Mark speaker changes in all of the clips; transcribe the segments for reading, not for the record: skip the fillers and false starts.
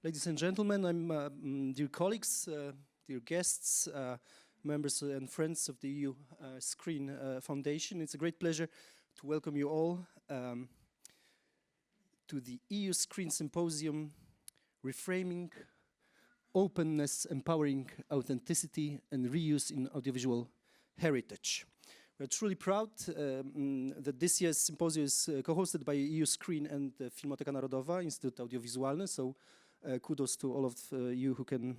Speaker 1: Ladies and gentlemen, dear colleagues, dear guests, members and friends of the EUscreen Foundation. It's a great pleasure to welcome you all to the EUscreen Symposium, Reframing Openness, Empowering Authenticity and Reuse in Audiovisual Heritage. We're truly proud that this year's symposium is co-hosted by EUscreen and Filmoteca Narodowa, Instytut Audiovisualny, so kudos to all of you who can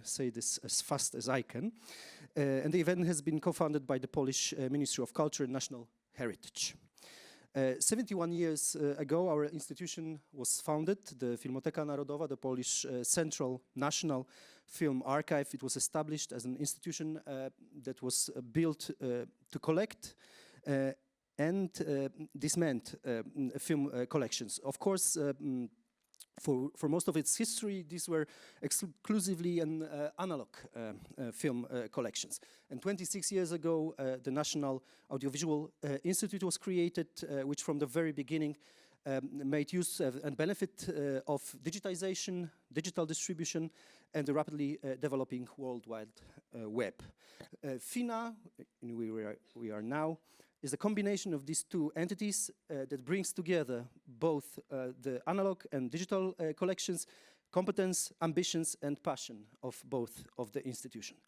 Speaker 1: say this as fast as I can. And the event has been co-founded by the Polish Ministry of Culture and National Heritage. 71 years ago, our institution was founded, the Filmoteca Narodowa, the Polish Central National Film Archive. It was established as an institution that was built to collect and dismantle film collections. Of course, for most of its history, these were exclusively an analog film collections. And 26 years ago, the National Audiovisual Institute was created, which from the very beginning made use and benefit of digitization, digital distribution, and the rapidly developing World Wide Web. FINA, we are now, is a combination of these two entities that brings together both the analog and digital collections, competence, ambitions, and passion of both of the institution.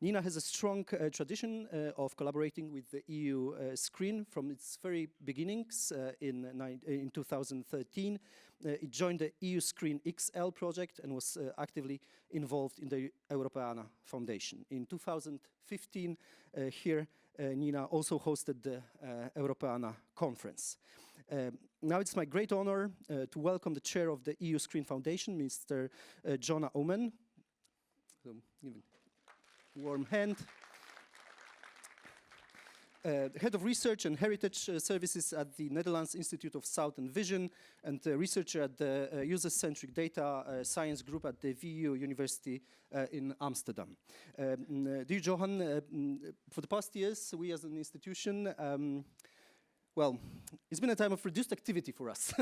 Speaker 1: Nina has a strong tradition of collaborating with the EUscreen from its very beginnings in 2013. It joined the EUscreen XL project and was actively involved in the Europeana Foundation. In 2015, here, Nina also hosted the Europeana conference. Now it's my great honor to welcome the chair of the EUscreen Foundation, Mr. Jonah Omen. So, give a warm hand. Head of Research and Heritage Services at the Netherlands Institute of Sound and Vision, and researcher at the User-Centric Data Science Group at the VU University in Amsterdam. Dear Johan, for the past years, we as an institution, well, it's been a time of reduced activity for us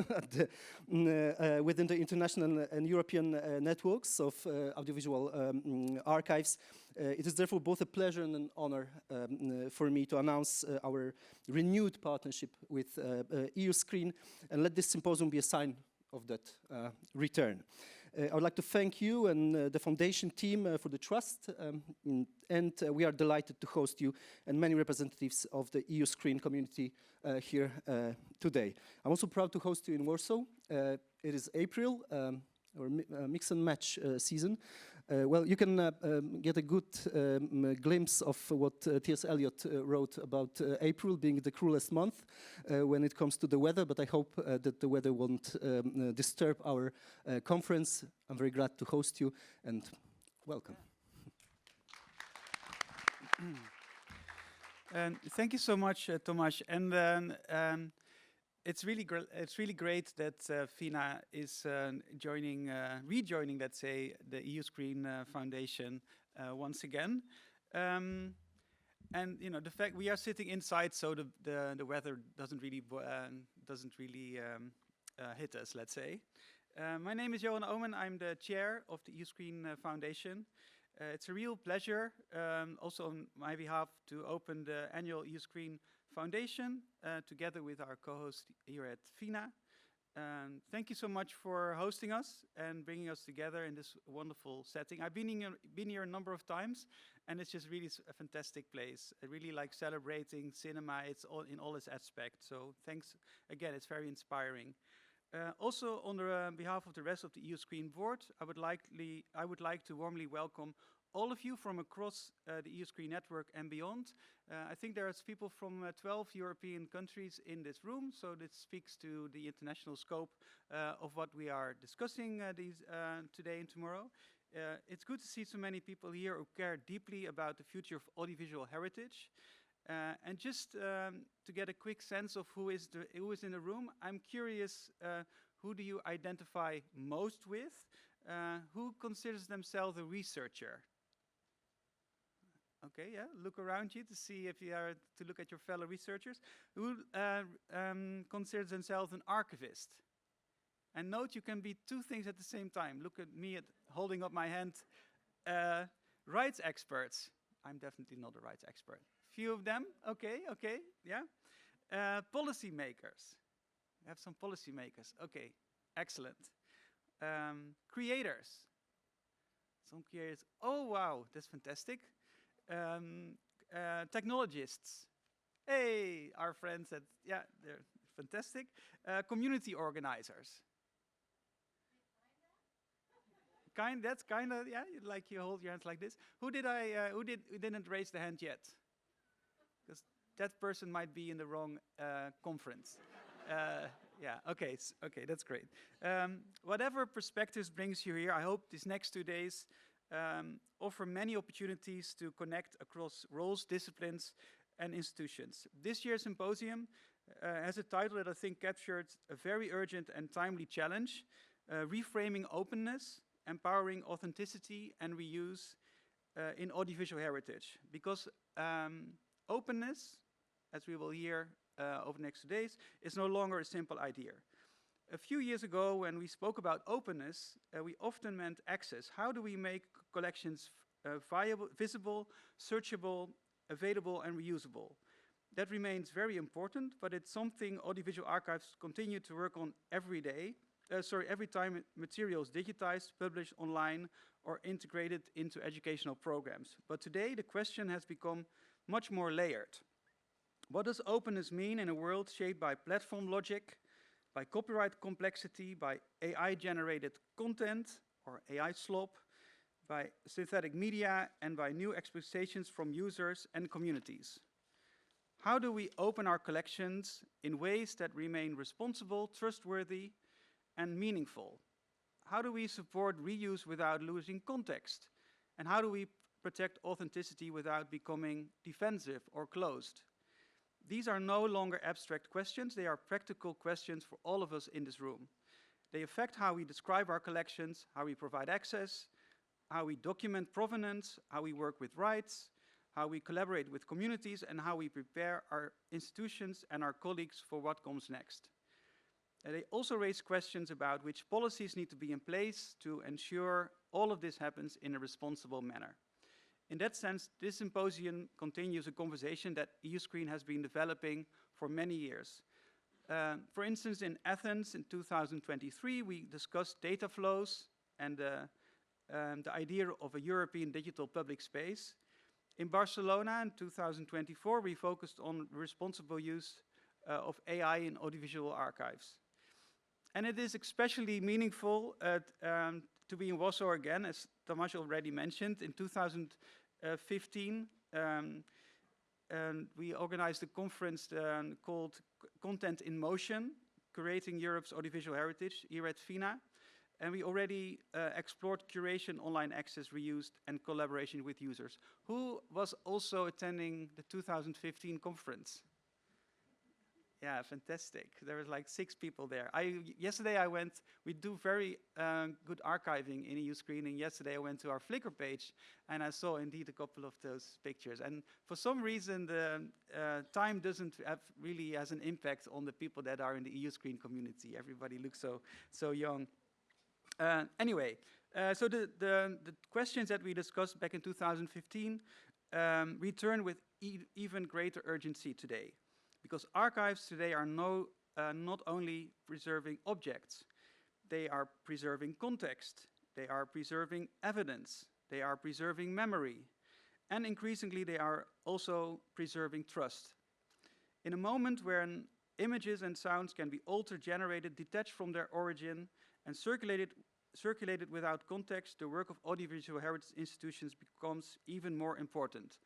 Speaker 1: within the international and European networks of audiovisual archives. It is therefore both a pleasure and an honor for me to announce our renewed partnership with EUscreen, and let this symposium be a sign of that return. I would like to thank you and the foundation team for the trust, and we are delighted to host you and many representatives of the EUscreen community here today. I'm also proud to host you in Warsaw. It is April, or mix and match season. Well, you can get a good glimpse of what T.S. Eliot wrote about April being the cruelest month when it comes to the weather, but I hope that the weather won't disturb our conference. I'm very glad to host you, and welcome.
Speaker 2: And thank you so much, Tomasz. And it's really great that FINA is rejoining, let's say, the EUscreen Foundation once again. And you know, the fact we are sitting inside, so the weather doesn't really hit us, let's say. My name is Johan Omen. I'm the chair of the EUscreen Foundation. It's a real pleasure, also on my behalf, to open the annual EUscreen Foundation together with our co-host here at FINA. Thank you so much for hosting us and bringing us together in this wonderful setting. I've been here a number of times, and it's just really a fantastic place. I really like celebrating cinema. It's all in all its aspects. So thanks again. It's very inspiring. Also, on behalf of the rest of the EUscreen board, I would like to warmly welcome all of you from across the EUscreen network and beyond. I think there are people from 12 European countries in this room, so this speaks to the international scope of what we are discussing today and tomorrow. It's good to see so many people here who care deeply about the future of audiovisual heritage. And just to get a quick sense of who is in the room, I'm curious, who do you identify most with? Who considers themselves a researcher? Okay, yeah, look around you to see if you are to look at your fellow researchers. Who considers themselves an archivist? And note, you can be two things at the same time. Look at me holding up my hand. Rights experts. I'm definitely not a rights expert. Few of them, okay, yeah. Policy makers. We have some policy makers, okay, excellent. Creators. Some creators, oh wow, that's fantastic. Technologists. Hey, our friends at, yeah, they're fantastic. Community organizers. That's kind of, yeah, like you hold your hands like this. Who didn't raise the hand yet? Because that person might be in the wrong conference. Yeah, okay, okay, that's great. Whatever perspectives brings you here, I hope these next 2 days offer many opportunities to connect across roles, disciplines, and institutions. This year's symposium has a title that I think captured a very urgent and timely challenge, Reframing Openness, Empowering Authenticity and Reuse in Audiovisual Heritage. Because openness, as we will hear over the next 2 days, is no longer a simple idea. A few years ago, when we spoke about openness, we often meant access. How do we make collections viable, visible, searchable, available, and reusable? That remains very important, but it's something audiovisual archives continue to work on every day. Every time material is digitized, published online, or integrated into educational programs. But today, the question has become much more layered. What does openness mean in a world shaped by platform logic, by copyright complexity, by AI-generated content, or AI slop, by synthetic media, and by new expectations from users and communities? How do we open our collections in ways that remain responsible, trustworthy, and meaningful? How do we support reuse without losing context? And how do we protect authenticity without becoming defensive or closed? These are no longer abstract questions, they are practical questions for all of us in this room. They affect how we describe our collections, how we provide access, how we document provenance, how we work with rights, how we collaborate with communities, and how we prepare our institutions and our colleagues for what comes next. They also raise questions about which policies need to be in place to ensure all of this happens in a responsible manner. In that sense, this symposium continues a conversation that EUscreen has been developing for many years. For instance, in Athens in 2023, we discussed data flows and the idea of a European digital public space. In Barcelona in 2024, we focused on responsible use of AI in audiovisual archives. And it is especially meaningful to be in Warsaw again, as Tomasz already mentioned. In 2015, we organized a conference called Content in Motion, Curating Europe's Audiovisual Heritage, here at FINA. And we already explored curation, online access, reuse, and collaboration with users. Who was also attending the 2015 conference? Yeah, fantastic. There was like 6 people there. Yesterday I went, we do very good archiving in EUscreen, and yesterday I went to our Flickr page and I saw indeed a couple of those pictures. And for some reason the time doesn't really has an impact on the people that are in the EUscreen community. Everybody looks so young. Anyway, so the questions that we discussed back in 2015 return with even greater urgency today. Because archives today are not only preserving objects, they are preserving context, they are preserving evidence, they are preserving memory, and increasingly they are also preserving trust. In a moment when images and sounds can be altered, generated, detached from their origin, and circulated without context, the work of audiovisual heritage institutions becomes even more important.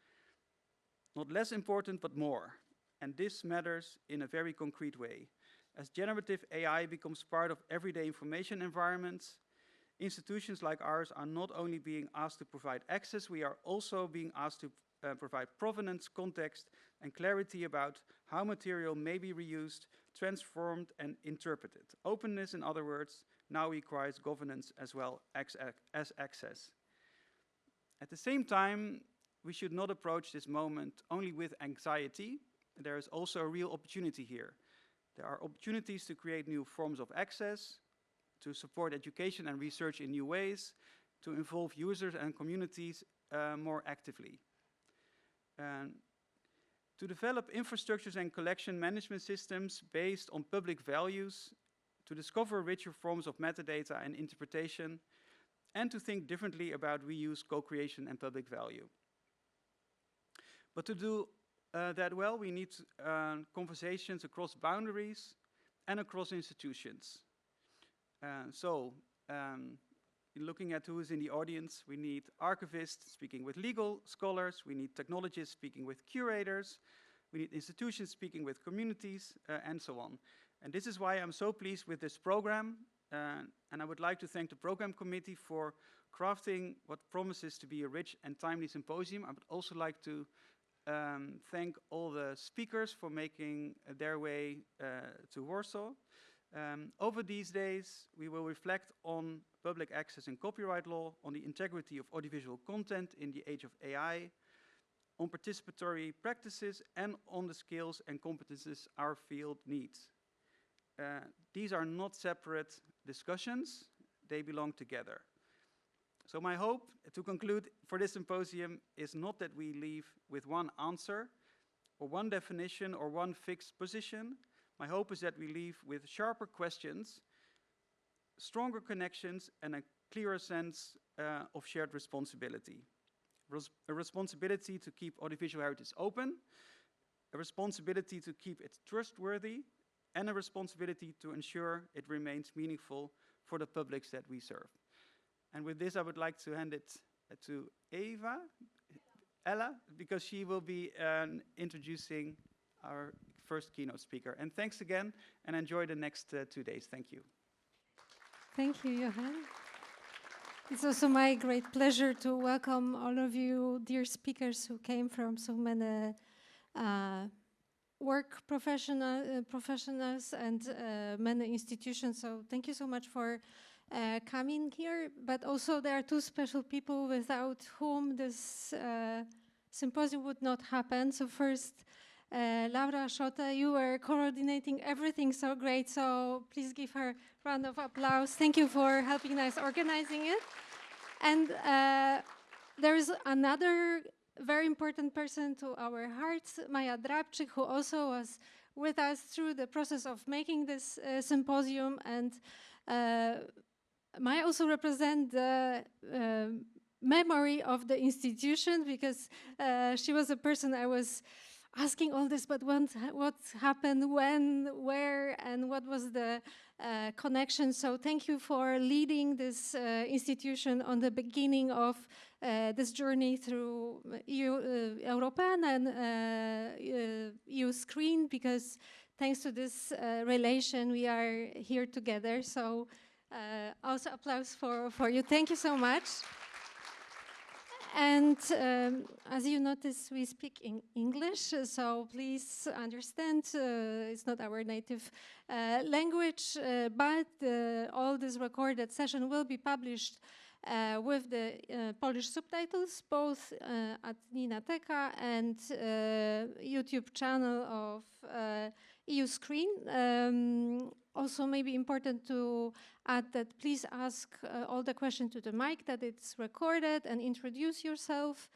Speaker 2: Not less important, but more. And this matters in a very concrete way. As generative AI becomes part of everyday information environments, institutions like ours are not only being asked to provide access, we are also being asked to provide provenance, context, and clarity about how material may be reused, transformed, and interpreted. Openness, in other words, now requires governance as well as access. At the same time, we should not approach this moment only with anxiety. There is also a real opportunity here. There are opportunities to create new forms of access, to support education and research in new ways, to involve users and communities more actively. To develop infrastructures and collection management systems based on public values, to discover richer forms of metadata and interpretation, and to think differently about reuse, co-creation, and public value. But to do that well, we need conversations across boundaries and across institutions. Looking at who is in the audience, we need archivists speaking with legal scholars, we need technologists speaking with curators, we need institutions speaking with communities, and so on. And this is why I'm so pleased with this program, and I would like to thank the program committee for crafting what promises to be a rich and timely symposium. I would also like to thank all the speakers for making their way to Warsaw. Over these days, we will reflect on public access and copyright law, on the integrity of audiovisual content in the age of AI, on participatory practices, and on the skills and competences our field needs. These are not separate discussions, they belong together. So my hope, to conclude for this symposium, is not that we leave with one answer, or one definition, or one fixed position. My hope is that we leave with sharper questions, stronger connections, and a clearer sense of shared responsibility. A responsibility to keep audiovisual heritage open, a responsibility to keep it trustworthy, and a responsibility to ensure it remains meaningful for the publics that we serve. And with this, I would like to hand it to Ella, because she will be introducing our first keynote speaker. And thanks again, and enjoy the next 2 days. Thank you.
Speaker 3: Thank you, Johan. It's also my great pleasure to welcome all of you, dear speakers who came from so many work professionals and many institutions. So thank you so much for coming here. But also there are two special people without whom this symposium would not happen. So first, Laura Schotte, you were coordinating everything so great, so please give her a round of applause. Thank you for helping us organizing it. And there is another very important person to our hearts, Maja Drabczyk, who also was with us through the process of making this symposium. And Maja also represents the memory of the institution, because she was a person I was asking all this, but what happened, when, where, and what was the connection. So thank you for leading this institution on the beginning of this journey through European and EUscreen, because thanks to this relation, we are here together. So also applause for you. Thank you so much. And as you notice, we speak in English, so please understand it's not our native language, but all this recorded session will be published with the Polish subtitles, both at Ninateka and YouTube channel of EUscreen. Also, maybe important to add that please ask all the questions to the mic, that it's recorded, and introduce yourself.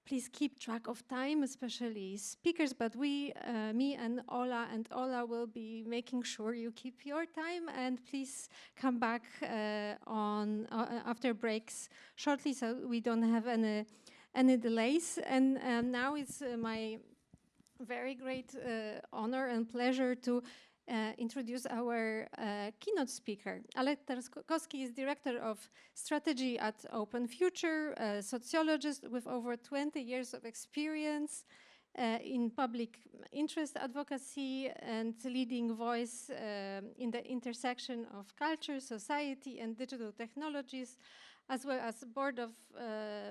Speaker 3: Please keep track of time, especially speakers, but we, me and Ola will be making sure you keep your time, and please come back on after breaks shortly, so we don't have any delays. And now it's my very great honor and pleasure to introduce our keynote speaker. Alek Tarkowski is Director of Strategy at Open Future, a sociologist with over 20 years of experience in public interest advocacy and leading voice in the intersection of culture, society, and digital technologies, as well as board of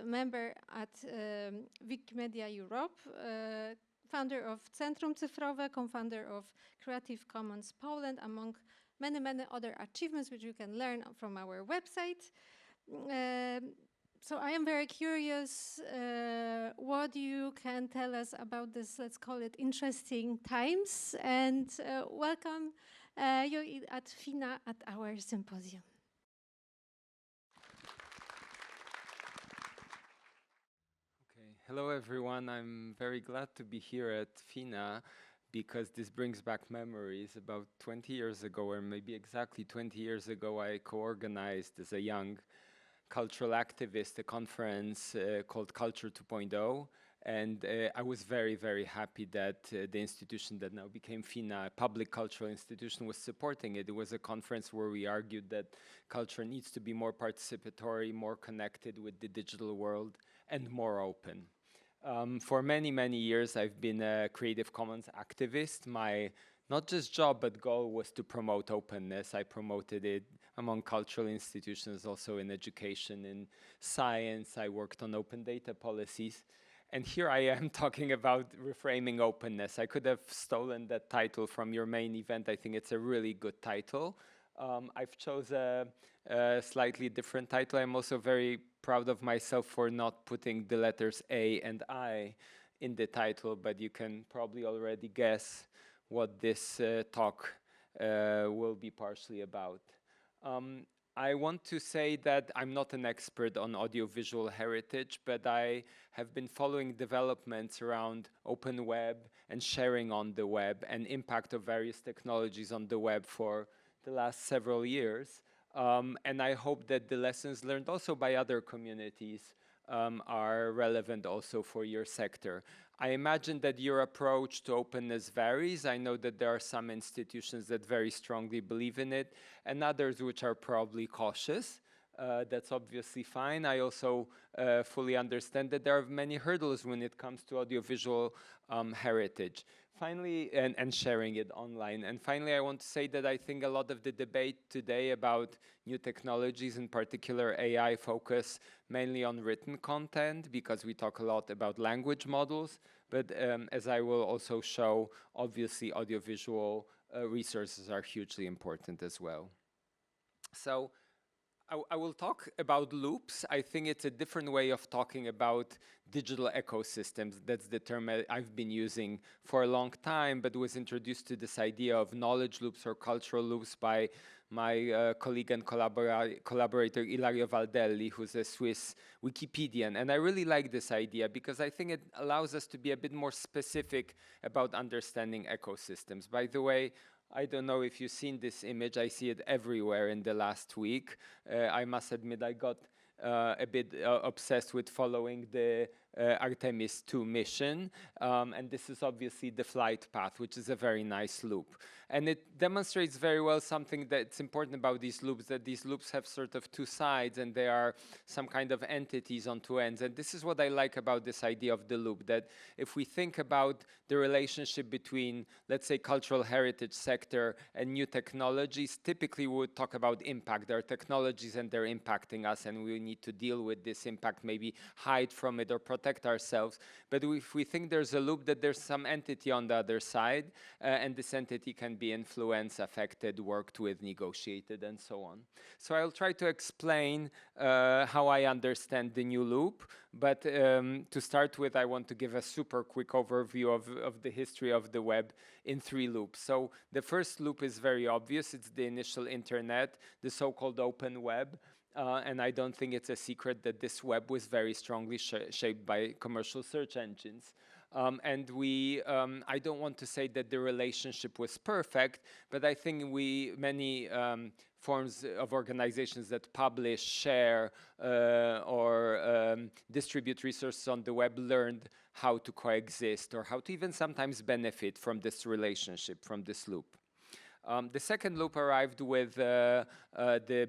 Speaker 3: member at Wikimedia Europe, founder of Centrum Cyfrowe, co-founder of Creative Commons Poland, among many, many other achievements which you can learn from our website. So I am very curious what you can tell us about this, let's call it interesting times, and welcome you're at FINA at our symposium.
Speaker 4: Okay. Hello, everyone. I'm very glad to be here at FINA because this brings back memories. About 20 years ago, or maybe exactly 20 years ago, I co-organized as a young cultural activist a conference called Culture 2.0. And I was very, very happy that the institution that now became FINA, a public cultural institution, was supporting it. It was a conference where we argued that culture needs to be more participatory, more connected with the digital world, and more open. For many, many years, I've been a Creative Commons activist. My not just job, but goal was to promote openness. I promoted it among cultural institutions, also in education, in science. I worked on open data policies. And here I am talking about reframing openness. I could have stolen that title from your main event. I think it's a really good title. I've chosen a slightly different title. I'm also very proud of myself for not putting the letters A and I in the title, but you can probably already guess what this talk will be partially about. I want to say that I'm not an expert on audiovisual heritage, but I have been following developments around open web and sharing on the web and impact of various technologies on the web for the last several years. And I hope that the lessons learned also by other communities are relevant also for your sector. I imagine that your approach to openness varies. I know that there are some institutions that very strongly believe in it and others which are probably cautious. That's obviously fine. I also fully understand that there are many hurdles when it comes to audiovisual heritage. Finally, and sharing it online. And finally, I want to say that I think a lot of the debate today about new technologies, in particular AI, focus mainly on written content because we talk a lot about language models. But as I will also show, obviously audiovisual resources are hugely important as well. So I will talk about loops. I think it's a different way of talking about digital ecosystems. That's the term I've been using for a long time, but was introduced to this idea of knowledge loops or cultural loops by my colleague and collaborator Ilario Valdelli, who's a Swiss Wikipedian. And I really like this idea because I think it allows us to be a bit more specific about understanding ecosystems. By the way, I don't know if you've seen this image. I see it everywhere in the last week. I must admit I got a bit obsessed with following the Artemis 2 mission. And this is obviously the flight path, which is a very nice loop. And it demonstrates very well something that's important about these loops, that these loops have sort of two sides and they are some kind of entities on two ends. And this is what I like about this idea of the loop, that if we think about the relationship between, let's say, cultural heritage sector and new technologies, typically we would talk about impact. There are technologies and they're impacting us and we need to deal with this impact, maybe hide from it or protect ourselves. But if we think there's a loop, that there's some entity on the other side, and this entity can be influenced, affected, worked with, negotiated, and so on. So I'll try to explain how I understand the new loop. But to start with, I want to give a super quick overview of the history of the web in 3 loops. So the first loop is very obvious. It's the initial internet, the so-called open web. And I don't think it's a secret that this web was very strongly shaped by commercial search engines. And I don't want to say that the relationship was perfect, but I think many forms of organizations that publish, share, or distribute resources on the web learned how to coexist or how to even sometimes benefit from this relationship, from this loop. The second loop arrived with the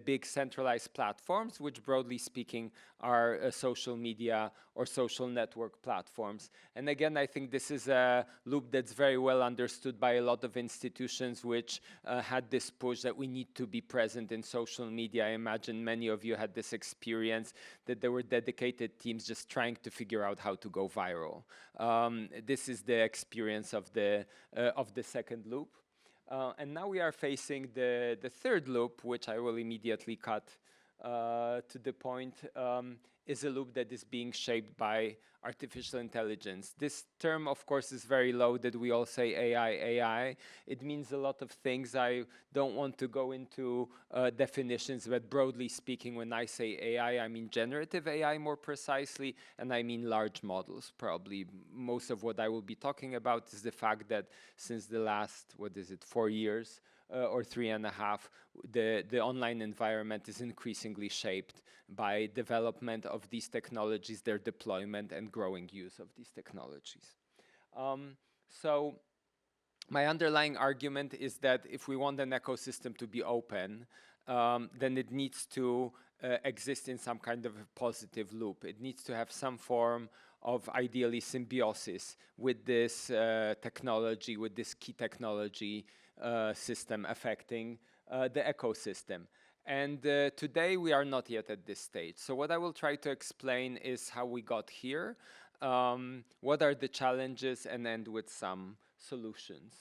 Speaker 4: big centralized platforms, which broadly speaking are social media or social network platforms. And again, I think this is a loop that's very well understood by a lot of institutions which had this push that we need to be present in social media. I imagine many of you had this experience that there were dedicated teams just trying to figure out how to go viral. This is the experience of the second loop. And now we are facing the third loop, which I will immediately cut to the point, is a loop that is being shaped by artificial intelligence. This term, of course, is very loaded. We all say AI, AI. It means a lot of things. I don't want to go into definitions, but broadly speaking, when I say AI, I mean generative AI more precisely, and I mean large models. Probably most of what I will be talking about is the fact that since the last, 4 years, or 3.5, the online environment is increasingly shaped by development of these technologies, their deployment, and growing use of these technologies. So my underlying argument is that if we want an ecosystem to be open, then it needs to exist in some kind of a positive loop. It needs to have some form of ideally symbiosis with this technology, with this key technology system affecting the ecosystem. And today we are not yet at this stage. So what I will try to explain is how we got here, what are the challenges, and end with some solutions.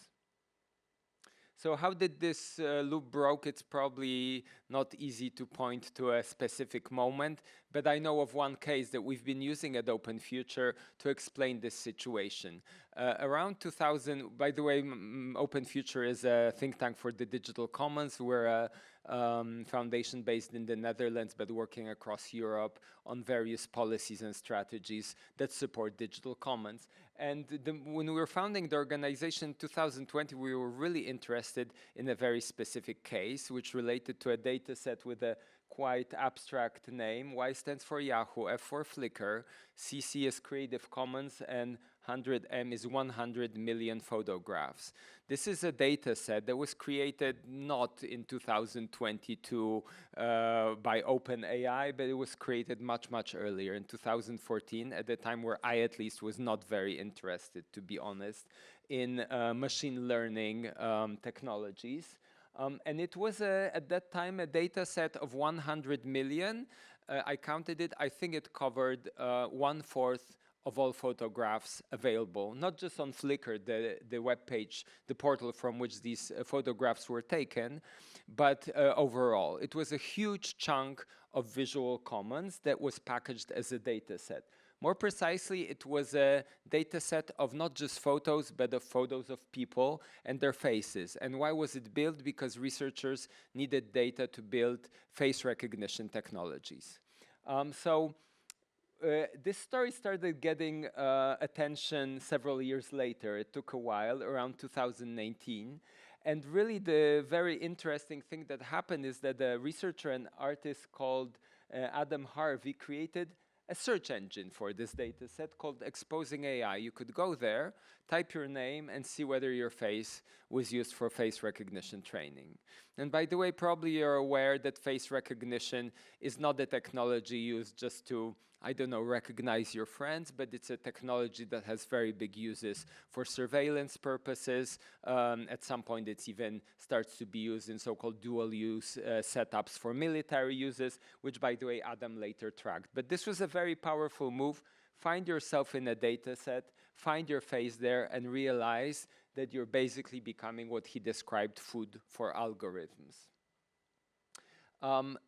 Speaker 4: So how did this loop broke? It's probably not easy to point to a specific moment, but I know of one case that we've been using at Open Future to explain this situation. Around 2000, by the way, Open Future is a think tank for the digital commons. We're a foundation based in the Netherlands, but working across Europe on various policies and strategies that support digital commons. And when we were founding the organization in 2020, we were really interested in a very specific case, which related to a data set with a quite abstract name. Y stands for Yahoo, F for Flickr, CC is Creative Commons, and 100M is 100 million photographs. This is a data set that was created not in 2022 by OpenAI, but it was created much, much earlier, in 2014, at the time where I at least was not very interested, to be honest, in machine learning technologies. And it was, at that time, a data set of 100 million. I counted it. I think it covered 1/4 of all photographs available, not just on Flickr, the web page, the portal from which these photographs were taken, but overall. It was a huge chunk of visual commons that was packaged as a data set. More precisely, it was a data set of not just photos, but of photos of people and their faces. And why was it built? Because researchers needed data to build face recognition technologies. This story started getting attention several years later. It took a while, around 2018. And really the very interesting thing that happened is that a researcher and artist called Adam Harvey created a search engine for this data set called Exposing AI. You could go there, type your name, and see whether your face was used for face recognition training. And by the way, probably you're aware that face recognition is not a technology used just to, I don't know, recognize your friends, but it's a technology that has very big uses for surveillance purposes. At some point, it even starts to be used in so-called dual-use setups for military uses, which, by the way, Adam later tracked. But this was a very powerful move. Find yourself in a data set, find your face there, and realize that you're basically becoming what he described, food for algorithms.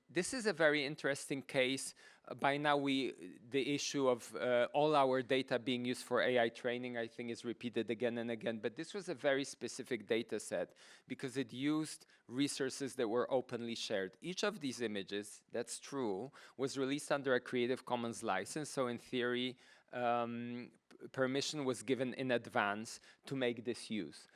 Speaker 4: This is a very interesting case. By now, the issue of all our data being used for AI training, I think, is repeated again and again. But this was a very specific data set because it used resources that were openly shared. Each of these images, that's true, was released under a Creative Commons license. So in theory, permission was given in advance to make this use.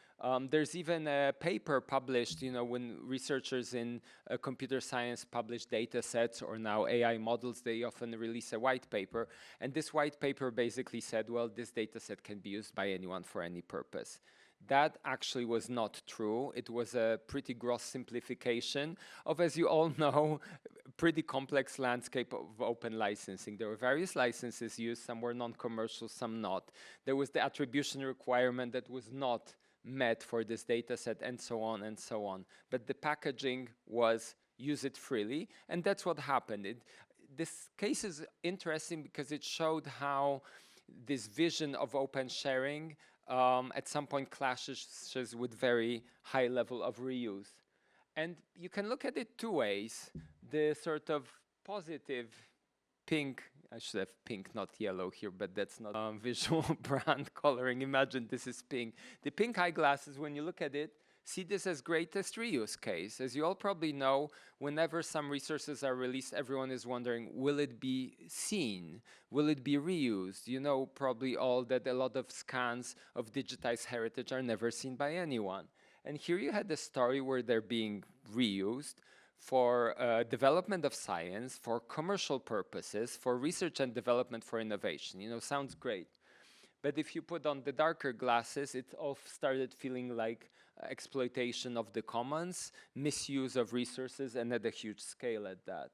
Speaker 4: There's even a paper published, when researchers in computer science publish data sets or now AI models, they often release a white paper. And this white paper basically said, well, this data set can be used by anyone for any purpose. That actually was not true. It was a pretty gross simplification of, as you all know, pretty complex landscape of open licensing. There were various licenses used. Some were non-commercial, some not. There was the attribution requirement that was not met for this data set, and so on and so on. But the packaging was use it freely, and that's what happened. This case is interesting because it showed how this vision of open sharing at some point clashes with very high level of reuse. And you can look at it two ways. The sort of positive pink, I should have pink, not yellow here, but that's not visual brand coloring. Imagine this is pink. The pink eyeglasses, when you look at it, see this as greatest reuse case. As you all probably know, whenever some resources are released, everyone is wondering, will it be seen? Will it be reused? You know probably all that a lot of scans of digitized heritage are never seen by anyone. And here you had the story where they're being reused for development of science, for commercial purposes, for research and development, for innovation. You know, sounds great. But if you put on the darker glasses, it all started feeling like exploitation of the commons, misuse of resources, and at a huge scale at that.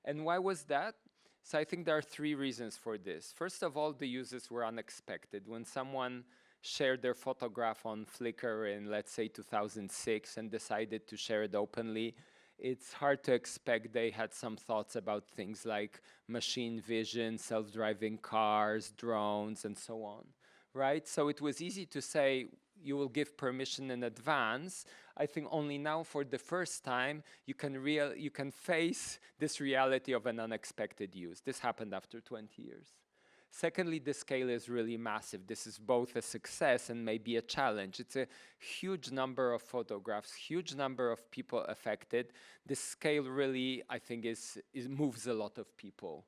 Speaker 4: And why was that? So I think there are three reasons for this. First of all, the uses were unexpected. When someone shared their photograph on Flickr in, let's say, 2006 and decided to share it openly, it's hard to expect they had some thoughts about things like machine vision, self-driving cars, drones, and so on, right? So it was easy to say, you will give permission in advance. I think only now, for the first time, you can face this reality of an unexpected use. This happened after 20 years. Secondly, the scale is really massive. This is both a success and maybe a challenge. It's a huge number of photographs, huge number of people affected. This scale really, I think, moves a lot of people.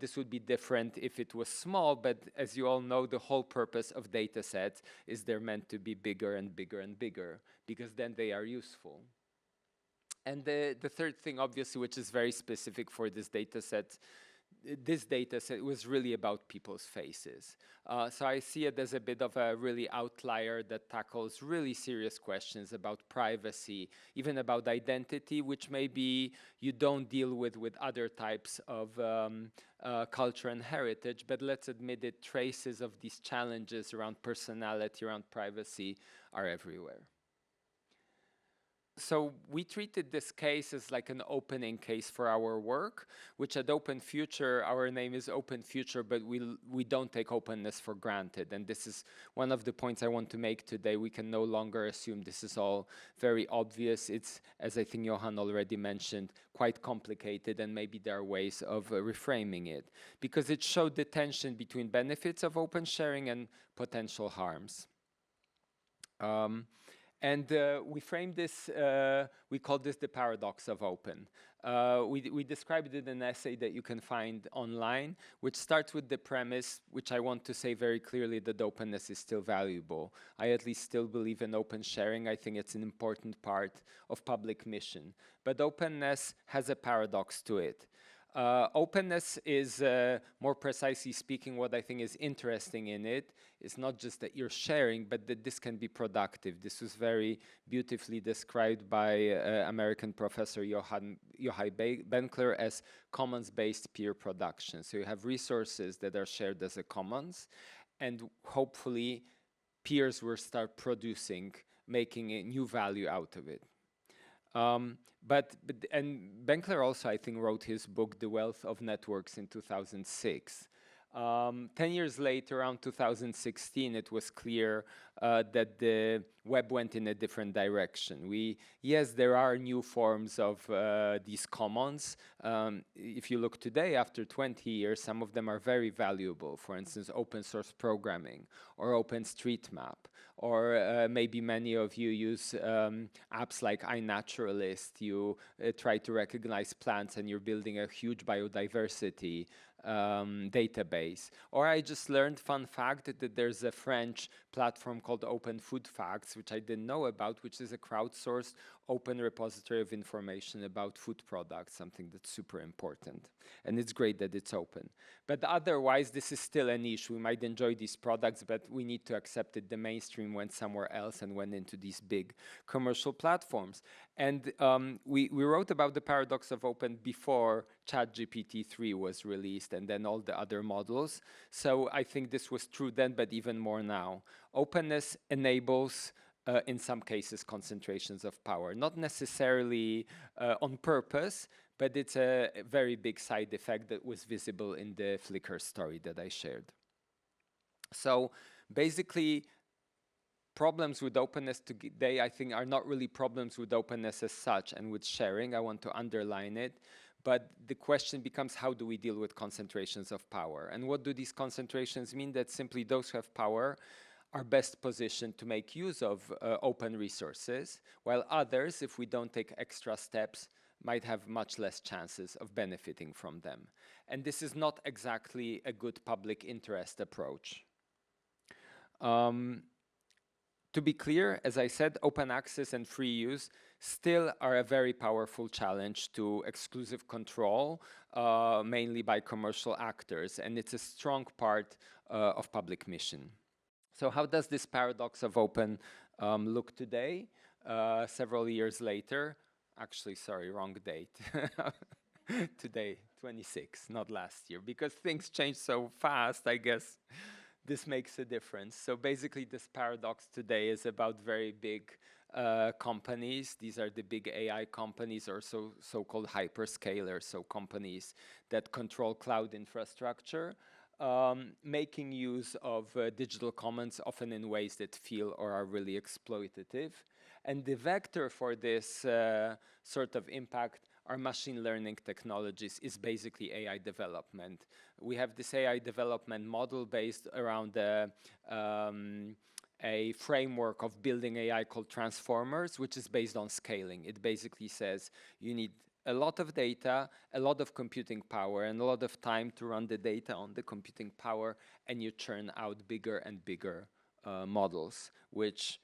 Speaker 4: This would be different if it was small, but as you all know, the whole purpose of data sets is they're meant to be bigger and bigger and bigger, because then they are useful. And the third thing, obviously, which is very specific for this data set was really about people's faces. So I see it as a bit of a really outlier that tackles really serious questions about privacy, even about identity, which maybe you don't deal with other types of culture and heritage, but let's admit it, traces of these challenges around personality, around privacy are everywhere. So we treated this case as like an opening case for our work, which at Open Future, our name is Open Future, but we don't take openness for granted. And this is one of the points I want to make today. We can no longer assume this is all very obvious. It's, as I think Johan already mentioned, quite complicated, and maybe there are ways of reframing it, because it showed the tension between benefits of open sharing and potential harms. And we framed this, we called this the paradox of open. We described it in an essay that you can find online, which starts with the premise, which I want to say very clearly, that openness is still valuable. I at least still believe in open sharing. I think it's an important part of public mission. But openness has a paradox to it. Openness is, more precisely speaking, what I think is interesting in it is not just that you're sharing, but that this can be productive. This was very beautifully described by American professor Yochai Benkler as commons-based peer production. So you have resources that are shared as a commons, and hopefully peers will start producing, making a new value out of it. And Benkler also, I think, wrote his book, The Wealth of Networks, in 2006. 10 years later, around 2016, it was clear that the web went in a different direction. Yes, there are new forms of these commons. If you look today, after 20 years, some of them are very valuable. For instance, open source programming or OpenStreetMap. Or maybe many of you use apps like iNaturalist. You try to recognize plants and you're building a huge biodiversity database. Or I just learned, fun fact, that there's a French platform called Open Food Facts, which I didn't know about, which is a crowdsourced open repository of information about food products, something that's super important. And it's great that it's open. But otherwise, this is still a niche. We might enjoy these products, but we need to accept that the mainstream went somewhere else and went into these big commercial platforms. And we wrote about the paradox of open before ChatGPT 3 was released, and then all the other models. So I think this was true then, but even more now. Openness enables, in some cases, concentrations of power. Not necessarily on purpose, but it's a very big side effect that was visible in the Flickr story that I shared. So basically, problems with openness today, I think, are not really problems with openness as such and with sharing. I want to underline it. But the question becomes, how do we deal with concentrations of power? And what do these concentrations mean? That simply those who have power are best positioned to make use of open resources, while others, if we don't take extra steps, might have much less chances of benefiting from them. And this is not exactly a good public interest approach. To be clear, as I said, open access and free use still are a very powerful challenge to exclusive control, mainly by commercial actors, and it's a strong part of public mission. So how does this paradox of open look today, several years later? Actually, sorry, wrong date. Today, 26, not last year, because things change so fast, I guess this makes a difference. So basically, this paradox today is about very big companies. These are the big AI companies, or so-called hyperscalers, so companies that control cloud infrastructure, making use of digital commons, often in ways that feel or are really exploitative. And the vector for this sort of impact are machine learning technologies, is basically AI development. We have this AI development model based around a framework of building AI called transformers, which is based on scaling. It basically says you need a lot of data, a lot of computing power, and a lot of time to run the data on the computing power, and you churn out bigger and bigger models, which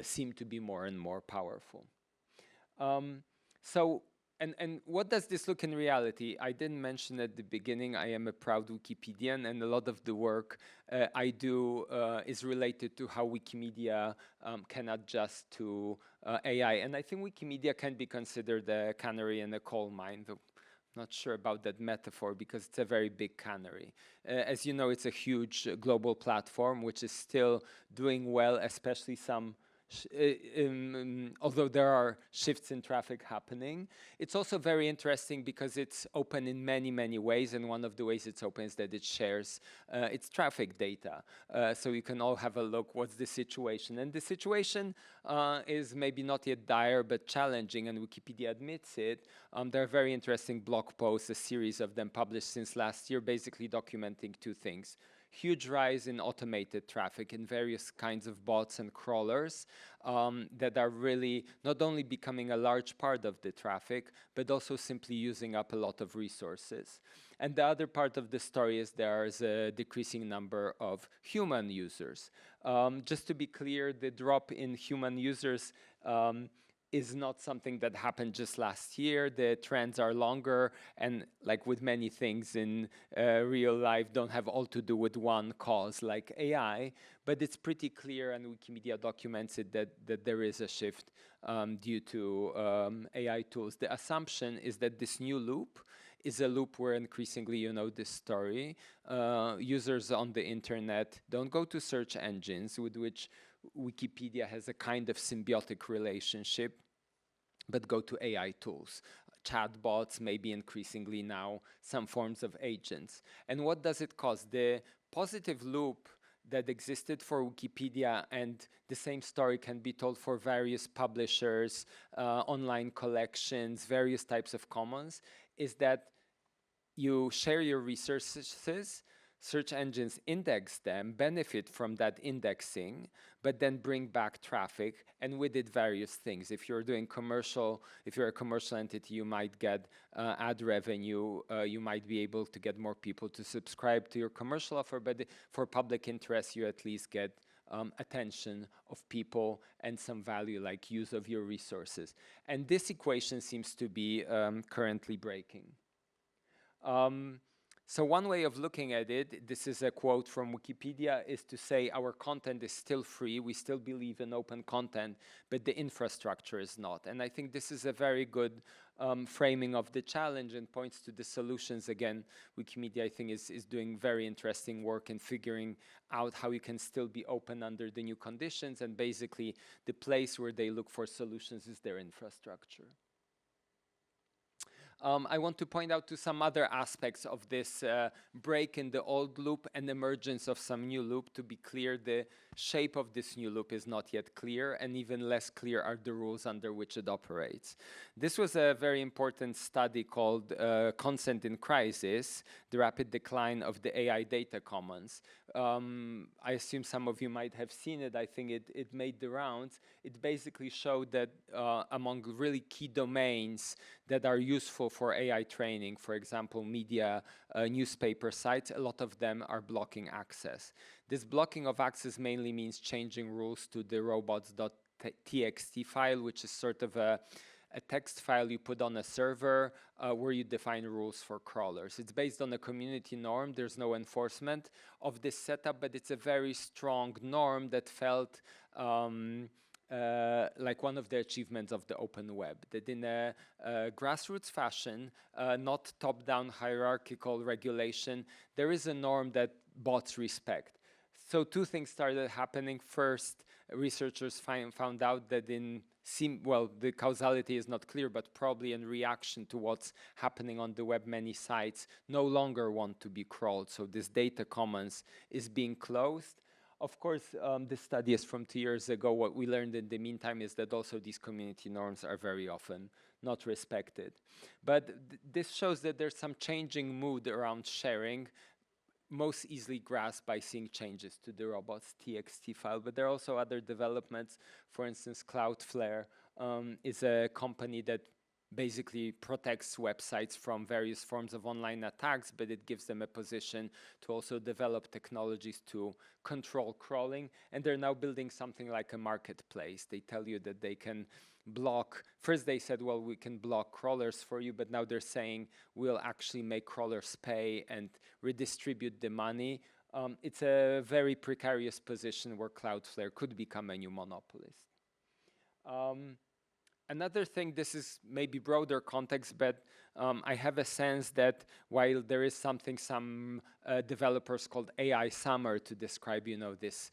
Speaker 4: seem to be more and more powerful. And what does this look in reality? I didn't mention at the beginning, I am a proud Wikipedian, and a lot of the work I do is related to how Wikimedia can adjust to AI. And I think Wikimedia can be considered a canary in a coal mine, though I'm not sure about that metaphor because it's a very big canary. As you know, it's a huge global platform which is still doing well, especially some although there are shifts in traffic happening. It's also very interesting because it's open in many, many ways, and one of the ways it's open is that it shares its traffic data. So you can all have a look, what's the situation? And the situation is maybe not yet dire, but challenging, and Wikipedia admits it. There are very interesting blog posts, a series of them published since last year, basically documenting two things. Huge rise in automated traffic in various kinds of bots and crawlers that are really not only becoming a large part of the traffic, but also simply using up a lot of resources. And the other part of the story is there is a decreasing number of human users. Just to be clear, the drop in human users is not something that happened just last year. The trends are longer, and like with many things in real life, don't have all to do with one cause like AI, but it's pretty clear, and Wikimedia documents it, that there is a shift due to AI tools. The assumption is that this new loop is a loop where increasingly, you know this story, users on the internet don't go to search engines with which Wikipedia has a kind of symbiotic relationship, but go to AI tools, chatbots, maybe increasingly now some forms of agents. And what does it cause? The positive loop that existed for Wikipedia, and the same story can be told for various publishers, online collections, various types of commons, is that you share your resources, search engines index them, benefit from that indexing, but then bring back traffic, and with it various things. If you're doing commercial, if you're a commercial entity, you might get ad revenue, you might be able to get more people to subscribe to your commercial offer, but for public interest, you at least get attention of people and some value like use of your resources. And this equation seems to be currently breaking. So one way of looking at it, this is a quote from Wikipedia, is to say our content is still free, we still believe in open content, but the infrastructure is not. And I think this is a very good framing of the challenge and points to the solutions. Again, Wikimedia, I think, is doing very interesting work in figuring out how you can still be open under the new conditions, and basically the place where they look for solutions is their infrastructure. I want to point out to some other aspects of this break in the old loop and emergence of some new loop. To be clear, the shape of this new loop is not yet clear, and even less clear are the rules under which it operates. This was a very important study called Consent in Crisis, the rapid decline of the AI data commons. I assume some of you might have seen it. I think it made the rounds. It basically showed that among really key domains that are useful for AI training, for example, media, newspaper sites, a lot of them are blocking access. This blocking of access mainly means changing rules to the robots.txt file, which is sort of a text file you put on a server where you define rules for crawlers. It's based on a community norm. There's no enforcement of this setup, but it's a very strong norm that felt like one of the achievements of the open web, that in a grassroots fashion, not top-down hierarchical regulation, there is a norm that bots respect. So two things started happening. First, researchers found out that the causality is not clear, but probably in reaction to what's happening on the web, many sites no longer want to be crawled. So this data commons is being closed. Of course, this study is from 2 years ago. What we learned in the meantime is that also these community norms are very often not respected. But this shows that there's some changing mood around sharing, most easily grasped by seeing changes to the robots.txt file. But there are also other developments. For instance, Cloudflare is a company that basically protects websites from various forms of online attacks, but it gives them a position to also develop technologies to control crawling. And they're now building something like a marketplace. They tell you that they can block. First they said, well, we can block crawlers for you, but now they're saying we'll actually make crawlers pay and redistribute the money. It's a very precarious position where Cloudflare could become a new monopolist. Another thing, this is maybe broader context, but I have a sense that while there is something some developers called AI summer to describe, this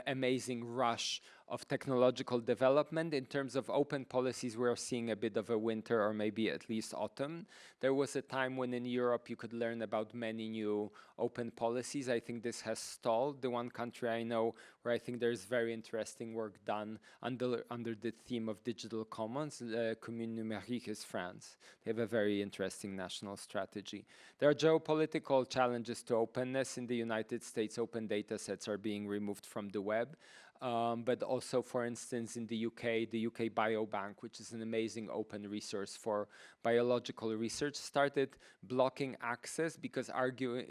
Speaker 4: amazing rush of technological development, in terms of open policies, we're seeing a bit of a winter or maybe at least autumn. There was a time when in Europe you could learn about many new open policies. I think this has stalled. The one country I know where I think there's very interesting work done under the theme of digital commons, Commune Numérique, is France. They have a very interesting national strategy. There are geopolitical challenges to openness. In the United States, open data sets are being removed from the web. But also, for instance, in the UK Biobank, which is an amazing open resource for biological research, started blocking access because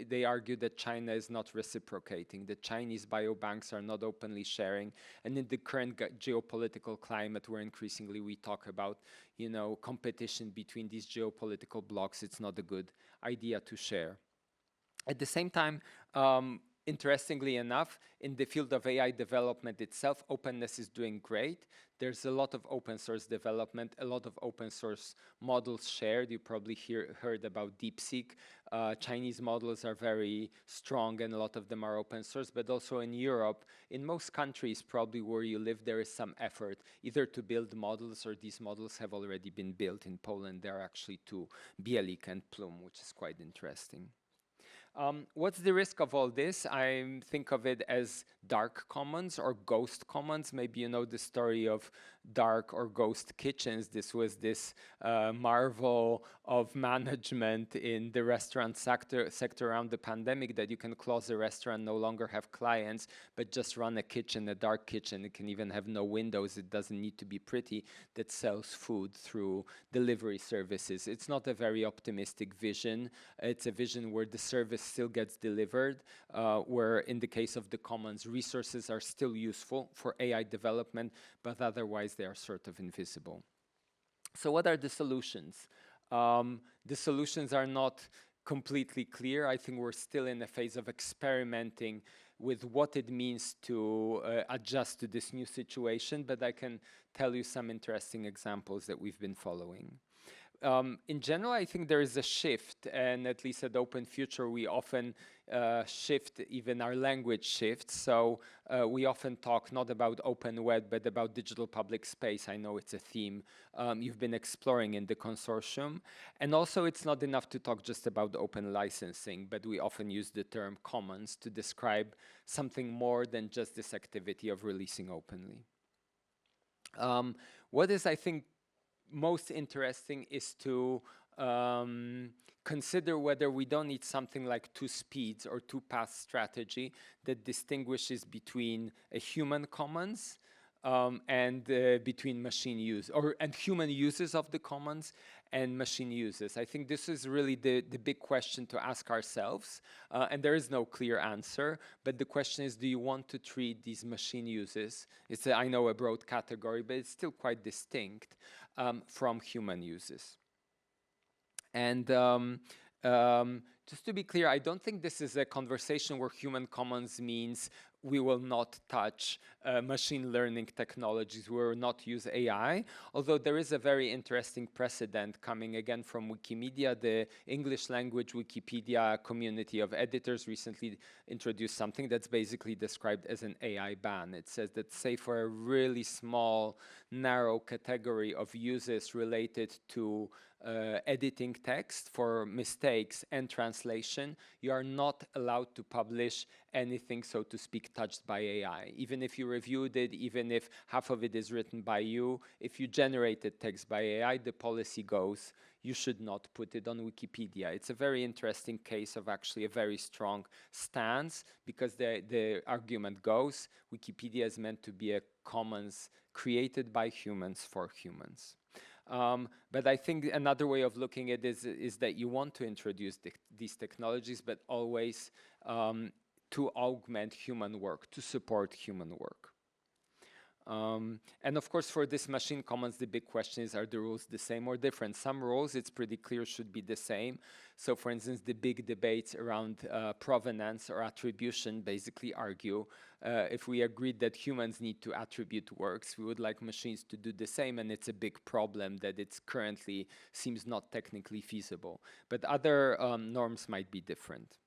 Speaker 4: they argue that China is not reciprocating. The Chinese biobanks are not openly sharing. And in the current geopolitical climate, where increasingly we talk about, competition between these geopolitical blocks, it's not a good idea to share. At the same time, interestingly enough, in the field of AI development itself, openness is doing great. There's a lot of open source development, a lot of open source models shared. You probably heard about DeepSeek. Chinese models are very strong and a lot of them are open source, but also in Europe, in most countries, probably where you live, there is some effort either to build models or these models have already been built. In Poland, there are actually two, Bielik and Plum, which is quite interesting. What's the risk of all this? I think of it as dark commons or ghost commons. Maybe you know the story of dark or ghost kitchens. This was this marvel of management in the restaurant sector around the pandemic, that you can close a restaurant, no longer have clients, but just run a kitchen, a dark kitchen. It can even have no windows. It doesn't need to be pretty, that sells food through delivery services. It's not a very optimistic vision. It's a vision where the service still gets delivered, where in the case of the commons, resources are still useful for AI development, but otherwise they are sort of invisible. So what are the solutions? The solutions are not completely clear. I think we're still in a phase of experimenting with what it means to adjust to this new situation, but I can tell you some interesting examples that we've been following. in general, I think there is a shift, and at least at Open Future, we often shift, even our language shifts. So we often talk not about open web, but about digital public space. I know it's a theme you've been exploring in the consortium. And also, it's not enough to talk just about open licensing, but we often use the term commons to describe something more than just this activity of releasing openly. What is, I think, most interesting is to consider whether we don't need something like two speeds or two path strategy that distinguishes between a human commons and between machine use and human uses of the commons and machine uses. I think this is really the big question to ask ourselves, and there is no clear answer, but the question is, do you want to treat these machine uses, it's I know a broad category, but it's still quite distinct from human uses. And just to be clear, I don't think this is a conversation where human commons means we will not touch machine learning technologies, we will not use AI, although there is a very interesting precedent coming again from Wikimedia. The English language Wikipedia community of editors recently introduced something that's basically described as an AI ban. It says that, say, for a really small, narrow category of uses related to editing text for mistakes and translation, you are not allowed to publish anything, so to speak, touched by AI. Even if you reviewed it, even if half of it is written by you, if you generated text by AI, the policy goes, you should not put it on Wikipedia. It's a very interesting case of actually a very strong stance, because the argument goes, Wikipedia is meant to be a commons created by humans for humans. But I think another way of looking at it is that you want to introduce these technologies, but always to augment human work, to support human work. And of course, for this machine commons, the big question is, are the rules the same or different? Some rules, it's pretty clear, should be the same. So for instance, the big debates around provenance or attribution basically argue if we agreed that humans need to attribute works, we would like machines to do the same, and it's a big problem that it's currently seems not technically feasible. But other norms might be different.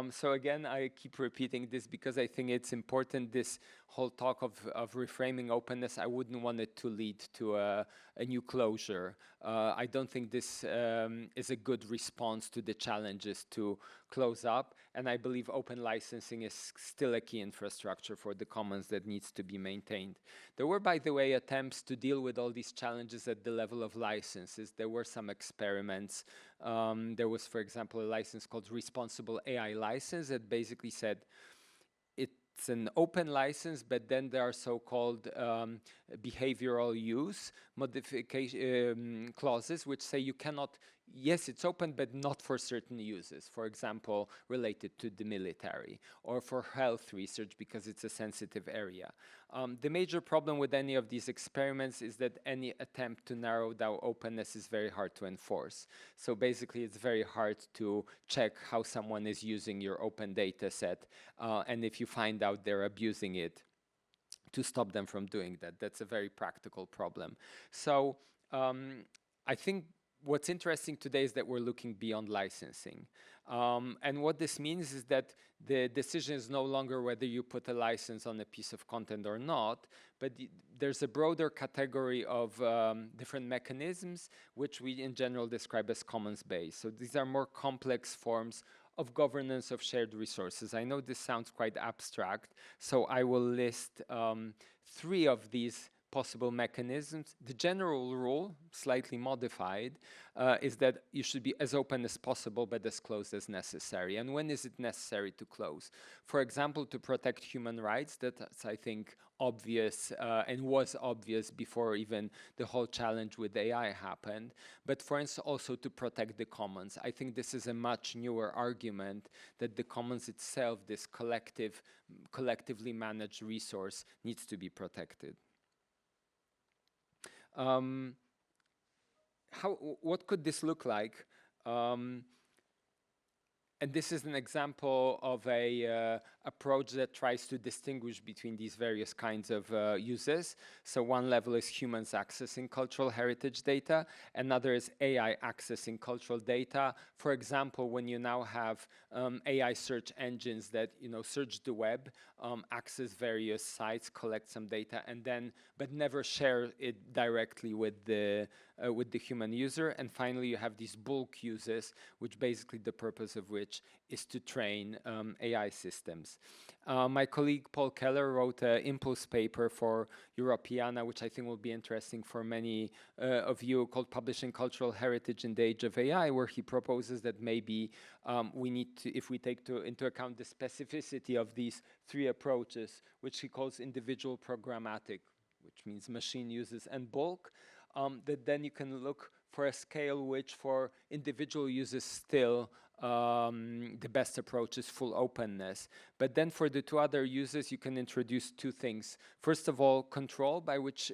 Speaker 4: So again, I keep repeating this because I think it's important, this whole talk of reframing openness. I wouldn't want it to lead to a new closure. I don't think this is a good response to the challenges to close up, and I believe open licensing is still a key infrastructure for the commons that needs to be maintained. There were, by the way, attempts to deal with all these challenges at the level of licenses. There were some experiments. There was, for example, a license called Responsible AI License that basically said it's an open license, but then there are so-called behavioral use modification clauses, which say you cannot, yes, it's open, but not for certain uses. For example, related to the military or for health research because it's a sensitive area. The major problem with any of these experiments is that any attempt to narrow down openness is very hard to enforce. So basically, it's very hard to check how someone is using your open data set. And if you find out they're abusing it, to stop them from doing that. That's a very practical problem. So I think what's interesting today is that we're looking beyond licensing. And what this means is that the decision is no longer whether you put a license on a piece of content or not, but there's a broader category of different mechanisms, which we in general describe as commons-based. So these are more complex forms of governance of shared resources. I know this sounds quite abstract, so I will list 3 of these possible mechanisms. The general rule, slightly modified, is that you should be as open as possible but as closed as necessary. And when is it necessary to close? For example, to protect human rights, that's I think obvious and was obvious before even the whole challenge with AI happened. But for instance, also to protect the commons. I think this is a much newer argument that the commons itself, this collectively managed resource, needs to be protected. What could this look like? And this is an example of a approach that tries to distinguish between these various kinds of uses. So one level is humans accessing cultural heritage data. Another is AI accessing cultural data. For example, when you now have AI search engines that search the web, access various sites, collect some data, and then but never share it directly with the human user. And finally, you have these bulk uses, which basically the purpose of which is to train AI systems. My colleague Paul Keller wrote an impulse paper for Europeana, which I think will be interesting for many of you, called Publishing Cultural Heritage in the Age of AI, where he proposes that maybe we need to, if we take into account the specificity of these three approaches, which he calls individual programmatic, which means machine uses, and bulk, that then you can look for a scale which for individual users still the best approach is full openness. But then for the two other users, you can introduce two things. First of all, control, by which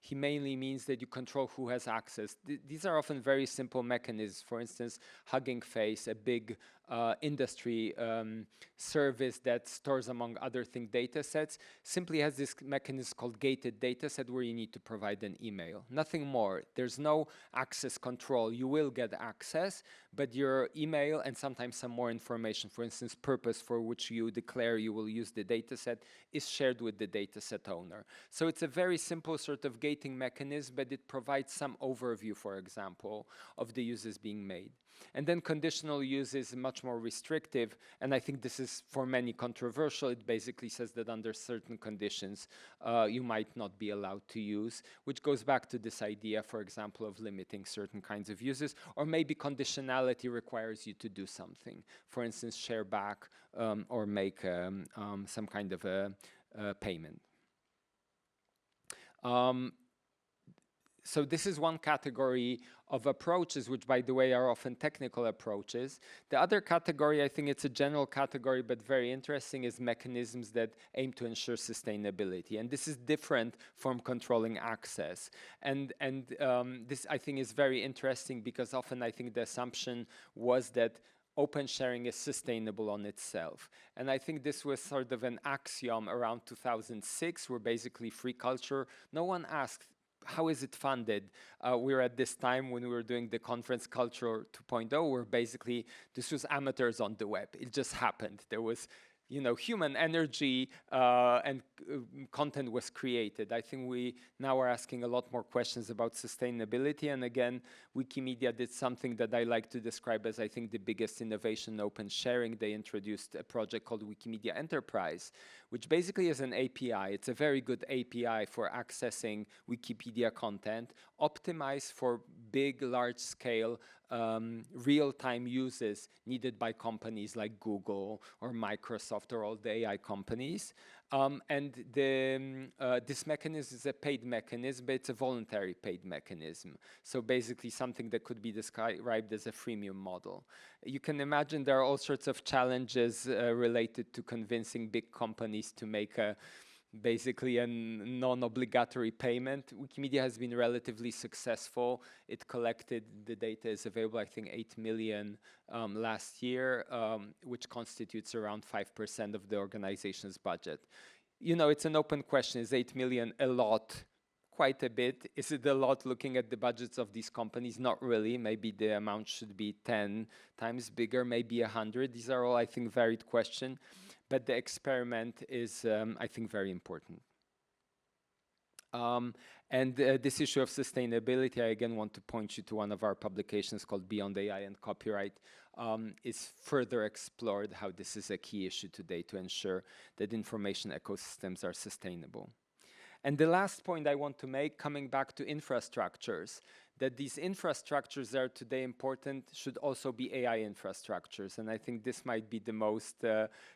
Speaker 4: he mainly means that you control who has access. These are often very simple mechanisms. For instance, Hugging Face, a big industry service that stores, among other things, data sets, simply has this mechanism called gated data set where you need to provide an email. Nothing more. There's no access control. You will get access, but your email and sometimes some more information, for instance, purpose for which you declare you will use the data set, is shared with the data set owner. So it's a very simple sort of gating mechanism, but it provides some overview, for example, of the uses being made. And then conditional use is much more restrictive, and I think this is for many controversial. It basically says that under certain conditions you might not be allowed to use, which goes back to this idea, for example, of limiting certain kinds of uses, or maybe conditionality requires you to do something. For instance, share back or make some kind of a payment. So this is one category of approaches, which, by the way, are often technical approaches. The other category, I think it's a general category, but very interesting, is mechanisms that aim to ensure sustainability. And this is different from controlling access. And this, I think, is very interesting because often I think the assumption was that open sharing is sustainable on itself. And I think this was sort of an axiom around 2006, where basically free culture, no one asked, how is it funded? We were at this time when we were doing the conference Culture 2.0, where basically this was amateurs on the web. It just happened. There was human energy and content was created. I think we now are asking a lot more questions about sustainability. And again, Wikimedia did something that I like to describe as, I think, the biggest innovation in open sharing. They introduced a project called Wikimedia Enterprise, which basically is an API. It's a very good API for accessing Wikipedia content, optimized for big, large-scale real-time uses needed by companies like Google or Microsoft or all the AI companies. And this mechanism is a paid mechanism, but it's a voluntary paid mechanism. So basically something that could be described as a freemium model. You can imagine there are all sorts of challenges related to convincing big companies to make basically a non-obligatory payment. Wikimedia has been relatively successful. It collected, the data is available, I think 8 million last year, which constitutes around 5% of the organization's budget. It's an open question. Is 8 million a lot? Quite a bit. Is it a lot looking at the budgets of these companies? Not really. Maybe the amount should be 10 times bigger, maybe 100. These are all, I think, varied questions. But the experiment is, I think, very important. And this issue of sustainability, I again want to point you to one of our publications called Beyond AI and Copyright, is further explored how this is a key issue today to ensure that information ecosystems are sustainable. And the last point I want to make, coming back to infrastructures, that these infrastructures that are today important should also be AI infrastructures. And I think this might be the most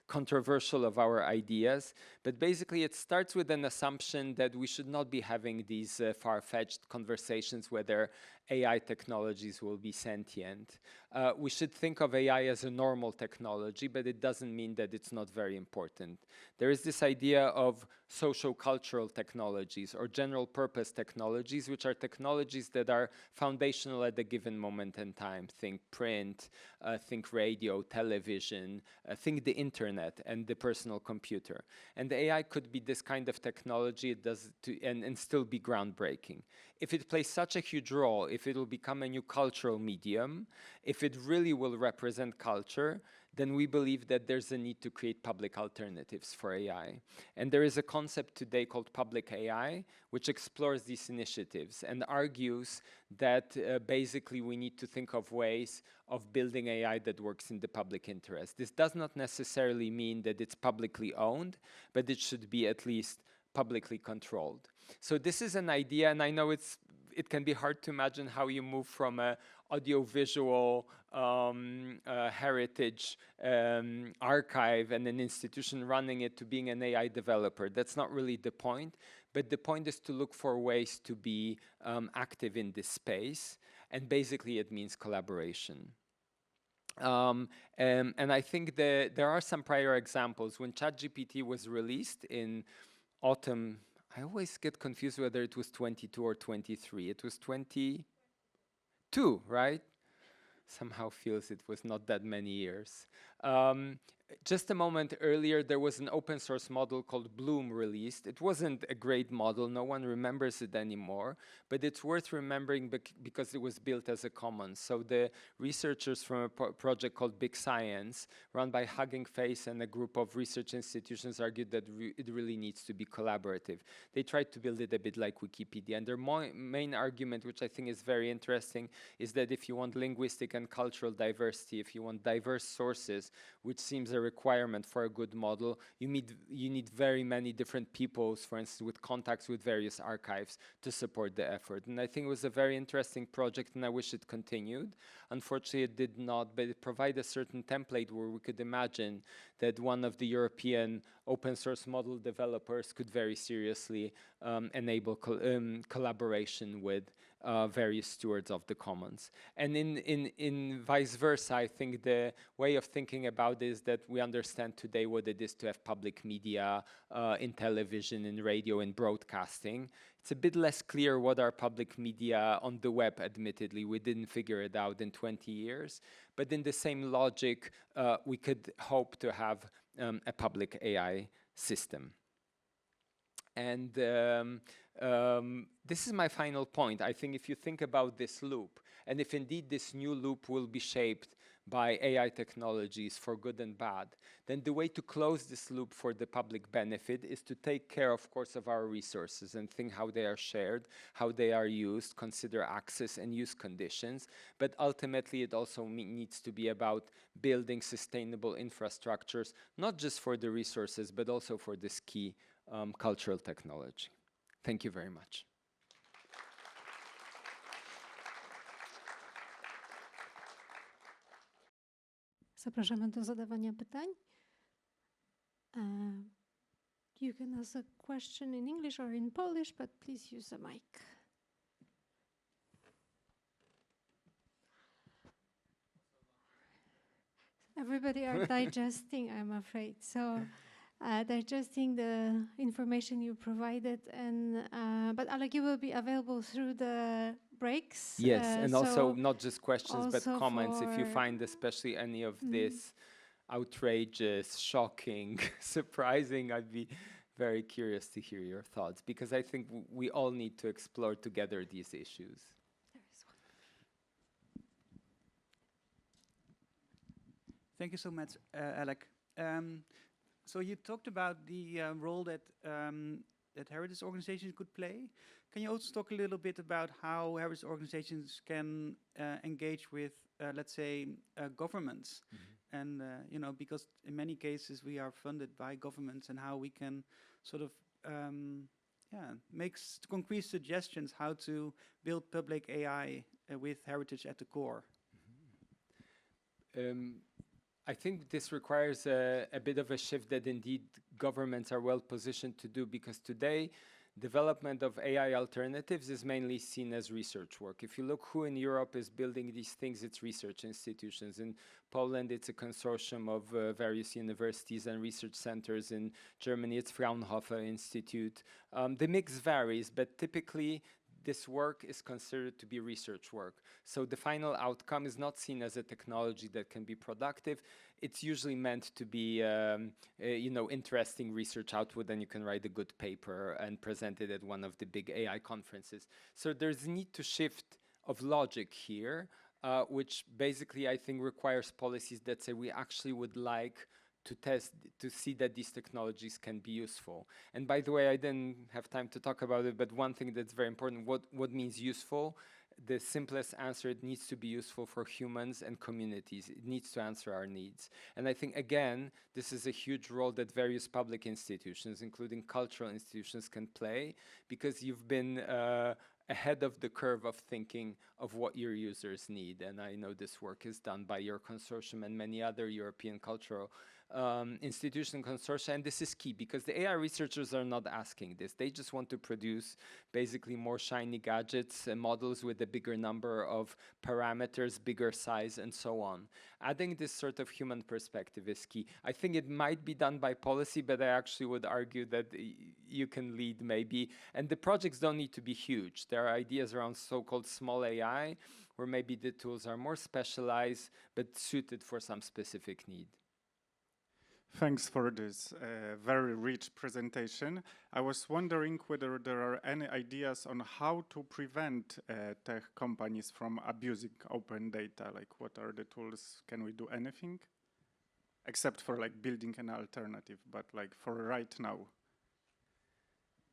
Speaker 4: controversial of our ideas. But basically, it starts with an assumption that we should not be having these far-fetched conversations whether AI technologies will be sentient. We should think of AI as a normal technology, but it doesn't mean that it's not very important. There is this idea of social-cultural technologies or general-purpose technologies, which are technologies that are foundational at a given moment in time. Think print, think radio, television, think the internet and the personal computer. And the AI could be this kind of technology and still be groundbreaking. If it plays such a huge role, if it will become a new cultural medium, if it really will represent culture, then we believe that there's a need to create public alternatives for AI. And there is a concept today called public AI, which explores these initiatives and argues that basically we need to think of ways of building AI that works in the public interest. This does not necessarily mean that it's publicly owned, but it should be at least publicly controlled. So this is an idea, and I know it can be hard to imagine how you move from a audiovisual heritage archive and an institution running it to being an AI developer. That's not really the point, but the point is to look for ways to be active in this space, and basically it means collaboration. And I think there are some prior examples. When ChatGPT was released in autumn, I always get confused whether it was 22 or 23. It was 22, right? Somehow feels it was not that many years. Just a moment earlier, there was an open source model called Bloom released. It wasn't a great model, no one remembers it anymore, but it's worth remembering because it was built as a commons. So the researchers from a project called Big Science, run by Hugging Face and a group of research institutions, argued that it really needs to be collaborative. They tried to build it a bit like Wikipedia, and their main argument, which I think is very interesting, is that if you want linguistic and cultural diversity, if you want diverse sources, which seems a requirement for a good model, you need very many different peoples, for instance, with contacts with various archives to support the effort. And I think it was a very interesting project, and I wish it continued. Unfortunately, it did not, but it provided a certain template where we could imagine that one of the European open source model developers could very seriously enable collaboration with various stewards of the commons. And in vice versa, I think the way of thinking about it is that we understand today what it is to have public media in television, in radio, in broadcasting. It's a bit less clear what are public media on the web, admittedly. We didn't figure it out in 20 years. But in the same logic, we could hope to have a public AI system. And this is my final point. I think if you think about this loop, and if indeed this new loop will be shaped by AI technologies for good and bad, then the way to close this loop for the public benefit is to take care, of course, of our resources and think how they are shared, how they are used, consider access and use conditions. But ultimately, it also needs to be about building sustainable infrastructures, not just for the resources, but also for this key cultural technology. Thank you very much.
Speaker 3: Zapraszamy do zadawania pytań. You can ask a question in English or in Polish, but please use the mic. Everybody are digesting, I'm afraid. So digesting the information you provided, and but Alec, you will be available through the breaks.
Speaker 4: Yes, and
Speaker 3: so
Speaker 4: also not just questions, but
Speaker 3: also
Speaker 4: comments. If you find especially any of this outrageous, shocking, surprising, I'd be very curious to hear your thoughts, because I think we all need to explore together these issues.
Speaker 2: Thank you so much, Alec. So you talked about the role that that heritage organizations could play. Can you also talk a little bit about how heritage organizations can engage with, let's say, governments? And you know, because in many cases we are funded by governments, and how we can sort of make concrete suggestions how to build public AI with heritage at the core.
Speaker 4: I think this requires a bit of a shift that indeed governments are well positioned to do, because today development of AI alternatives is mainly seen as research work. If you look who in Europe is building these things, it's research institutions. In Poland, it's a consortium of various universities and research centers. In Germany, it's Fraunhofer Institute. The mix varies, but typically this work is considered to be research work. So the final outcome is not seen as a technology that can be productive. It's usually meant to be, interesting research output, and you can write a good paper and present it at one of the big AI conferences. So there's a need to shift of logic here, which basically I think requires policies that say we actually would like to test, to see that these technologies can be useful. And by the way, I didn't have time to talk about it, but one thing that's very important, what means useful? The simplest answer, it needs to be useful for humans and communities. It needs to answer our needs. And I think, again, this is a huge role that various public institutions, including cultural institutions, can play, because you've been ahead of the curve of thinking of what your users need. And I know this work is done by your consortium and many other European cultural institution consortia, and this is key because the AI researchers are not asking this. They just want to produce basically more shiny gadgets and models with a bigger number of parameters, bigger size, and so on. Adding this sort of human perspective is key. I think it might be done by policy, but I actually would argue that you can lead maybe, and the projects don't need to be huge. There are ideas around so-called small AI, where maybe the tools are more specialized, but suited for some specific need.
Speaker 5: Thanks for this very rich presentation. I was wondering whether there are any ideas on how to prevent tech companies from abusing open data. Like, what are the tools? Can we do anything? Except for like building an alternative, but like for right now.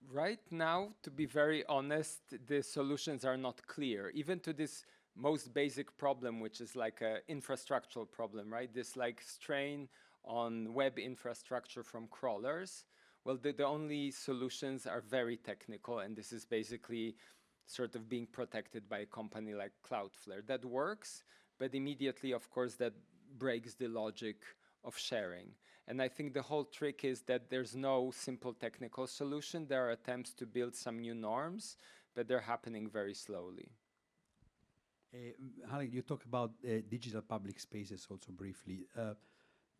Speaker 4: Right now, to be very honest, the solutions are not clear. Even to this most basic problem, which is like an infrastructural problem, right? This like strain on web infrastructure from crawlers. Well, the only solutions are very technical, and this is basically sort of being protected by a company like Cloudflare. That works, but immediately, of course, that breaks the logic of sharing. And I think the whole trick is that there's no simple technical solution. There are attempts to build some new norms, but they're happening very slowly.
Speaker 6: Halek, you talk about digital public spaces also briefly.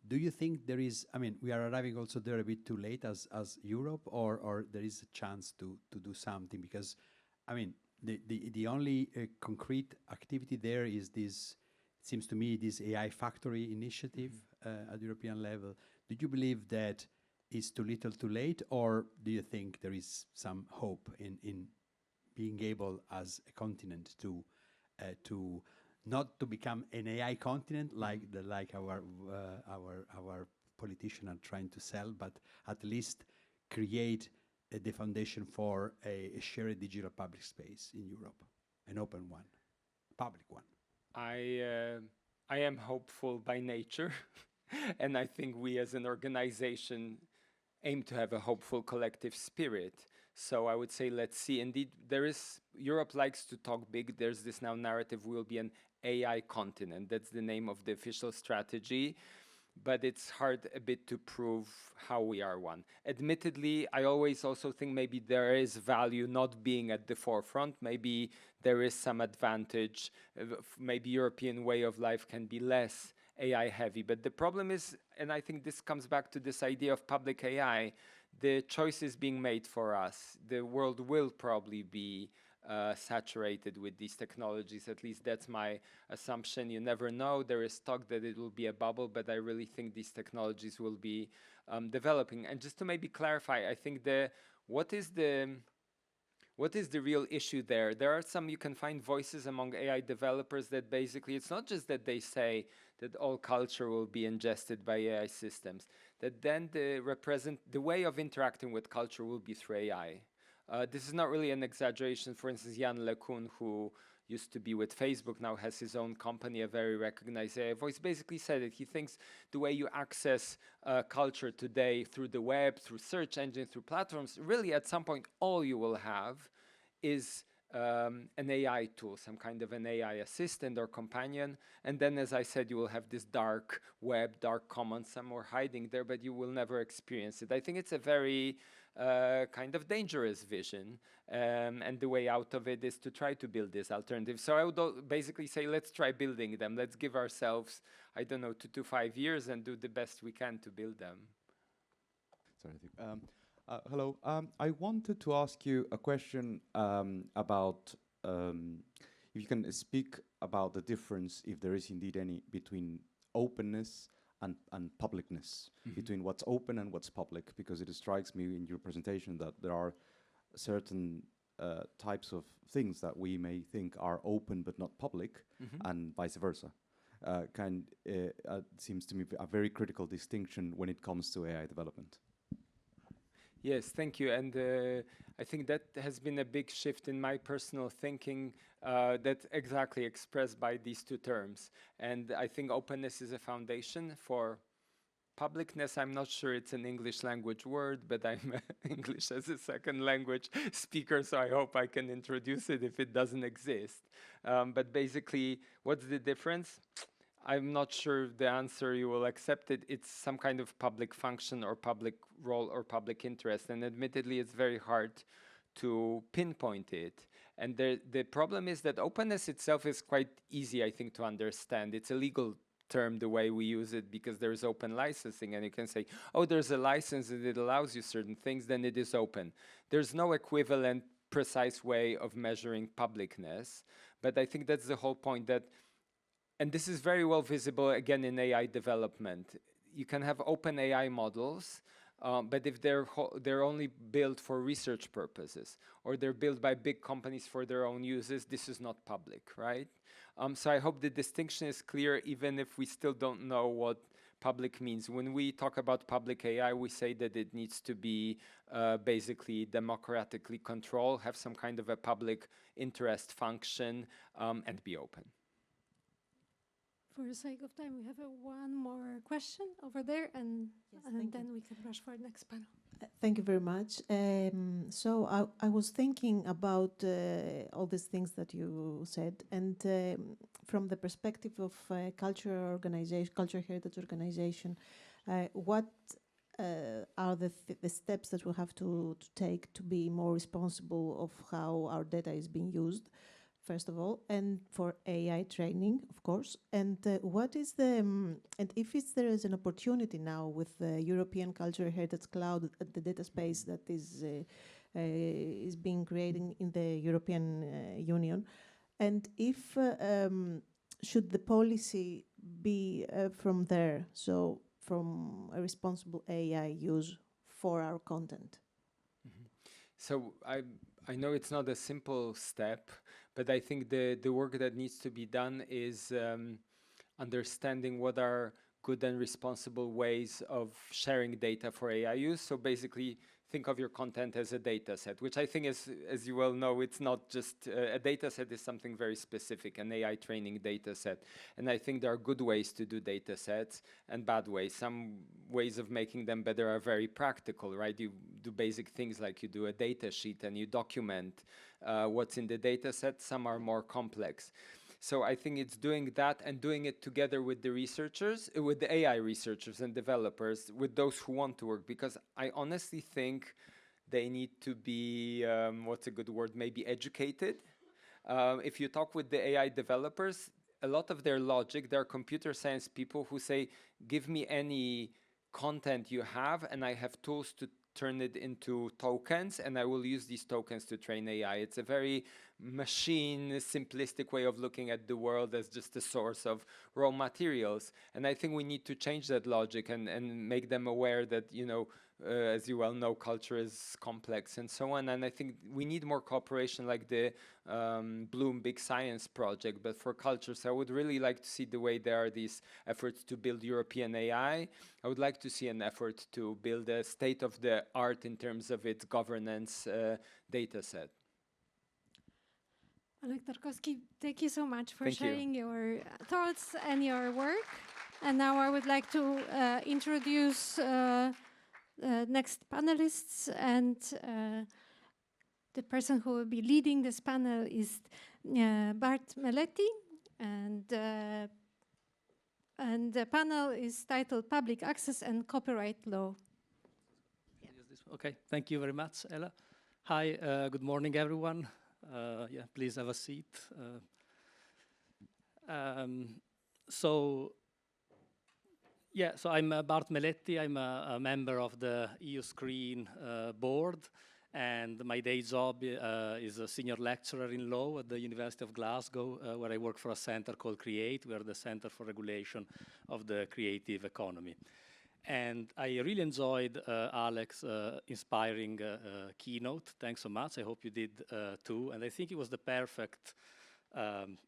Speaker 6: Do you think there is, I mean, we are arriving also there a bit too late as Europe, or there is a chance to do something? Because, I mean, the only concrete activity there is this, it seems to me, this AI factory initiative at European level. Do you believe that is too little too late, or do you think there is some hope in being able as a continent to not to become an AI continent like our politicians are trying to sell, but at least create the foundation for a shared digital public space in Europe, an open one, public one?
Speaker 4: I am hopeful by nature, and I think we as an organization aim to have a hopeful collective spirit. So I would say, let's see. Indeed, Europe likes to talk big. There's this now narrative, we'll be an AI continent. That's the name of the official strategy. But it's hard a bit to prove how we are one. Admittedly, I always also think maybe there is value not being at the forefront. Maybe there is some advantage. Maybe European way of life can be less AI heavy. But the problem is, and I think this comes back to this idea of public AI, the choice is being made for us. The world will probably be saturated with these technologies. At least that's my assumption. You never know. There is talk that it will be a bubble, but I really think these technologies will be developing. And just to maybe clarify, I think what is the real issue there? There are some, you can find voices among AI developers that basically, it's not just that they say that all culture will be ingested by AI systems, that then the way of interacting with culture will be through AI. This is not really an exaggeration. For instance, Jan LeCun, who used to be with Facebook, now has his own company, a very recognized AI voice, basically said that he thinks the way you access culture today through the web, through search engines, through platforms, really at some point all you will have is an AI tool, some kind of an AI assistant or companion. And then, as I said, you will have this dark web, dark commons somewhere hiding there, but you will never experience it. I think it's a very kind of dangerous vision. And the way out of it is to try to build this alternative. So I would basically say, let's try building them. Let's give ourselves, I don't know, 2 to 5 years and do the best we can to build them.
Speaker 7: Sorry. Hello. I wanted to ask you a question about if you can speak about the difference, if there is indeed any, between openness and publicness, between what's open and what's public, because it strikes me in your presentation that there are certain types of things that we may think are open but not public, and vice versa. Seems to me a very critical distinction when it comes to AI development.
Speaker 4: Yes, thank you. And I think that has been a big shift in my personal thinking, that's exactly expressed by these two terms. And I think openness is a foundation for publicness. I'm not sure it's an English language word, but I'm English as a second language speaker, so I hope I can introduce it if it doesn't exist. But basically, what's the difference? I'm not sure the answer you will accept it. It's some kind of public function or public role or public interest. And admittedly, it's very hard to pinpoint it. And the problem is that openness itself is quite easy, I think, to understand. It's a legal term the way we use it because there is open licensing. And you can say, oh, there's a license and it allows you certain things, then it is open. There's no equivalent precise way of measuring publicness. But I think that's the whole point, that and this is very well visible, again, in AI development. You can have open AI models, but if they're only built for research purposes, or they're built by big companies for their own uses, this is not public, right? So I hope the distinction is clear, even if we still don't know what public means. When we talk about public AI, we say that it needs to be basically democratically controlled, have some kind of a public interest function, and be open.
Speaker 3: For the sake of time, we have one more question over there, and then we can rush for the next panel.
Speaker 8: Thank you very much. So I was thinking about all these things that you said, and from the perspective of culture heritage organization, what are the steps that we have to take to be more responsible of how our data is being used? First of all, and for AI training, of course. And what is and if there is an opportunity now with the European Cultural Heritage Cloud, the data space that is being created in the European Union, and if should the policy be from there, so from a responsible AI use for our content?
Speaker 4: So I know it's not a simple step, but I think the work that needs to be done is understanding what are good and responsible ways of sharing data for AI use. So basically, think of your content as a data set, which I think is, as you well know, it's not just a data set is something very specific, an AI training data set. And I think there are good ways to do data sets and bad ways. Some ways of making them better are very practical, right? You do basic things like you do a data sheet and you document what's in the data set. Some are more complex. So I think it's doing that and doing it together with the researchers, with the AI researchers and developers, with those who want to work, because I honestly think they need to be, what's a good word, maybe educated. If you talk with the AI developers, a lot of their logic, they're computer science people who say, give me any content you have and I have tools to turn it into tokens, and I will use these tokens to train AI. It's a very machine, simplistic way of looking at the world as just a source of raw materials. And I think we need to change that logic and make them aware that, you know, as you well know, culture is complex and so on. And I think we need more cooperation like the Bloom Big Science project, but for culture. So I would really like to see the way there are these efforts to build European AI. I would like to see an effort to build a state-of-the-art in terms of its governance data set.
Speaker 3: Oleg Tarkowski, thank you so much for
Speaker 4: Thank
Speaker 3: sharing your thoughts and your work. And now I would like to introduce next panelists, and the person who will be leading this panel is Bart Melletti, and the panel is titled Public Access and Copyright Law.
Speaker 9: Use this Okay, thank you very much, Ella. Hi, good morning, everyone. Yeah, please have a seat. So I'm Bart Meletti. I'm a member of the EUscreen board, and my day job is a senior lecturer in law at the University of Glasgow, where I work for a center called CREATE. We are the Center for Regulation of the Creative Economy. And I really enjoyed Alex inspiring keynote. Thanks so much. I hope you did too. And I think it was the perfect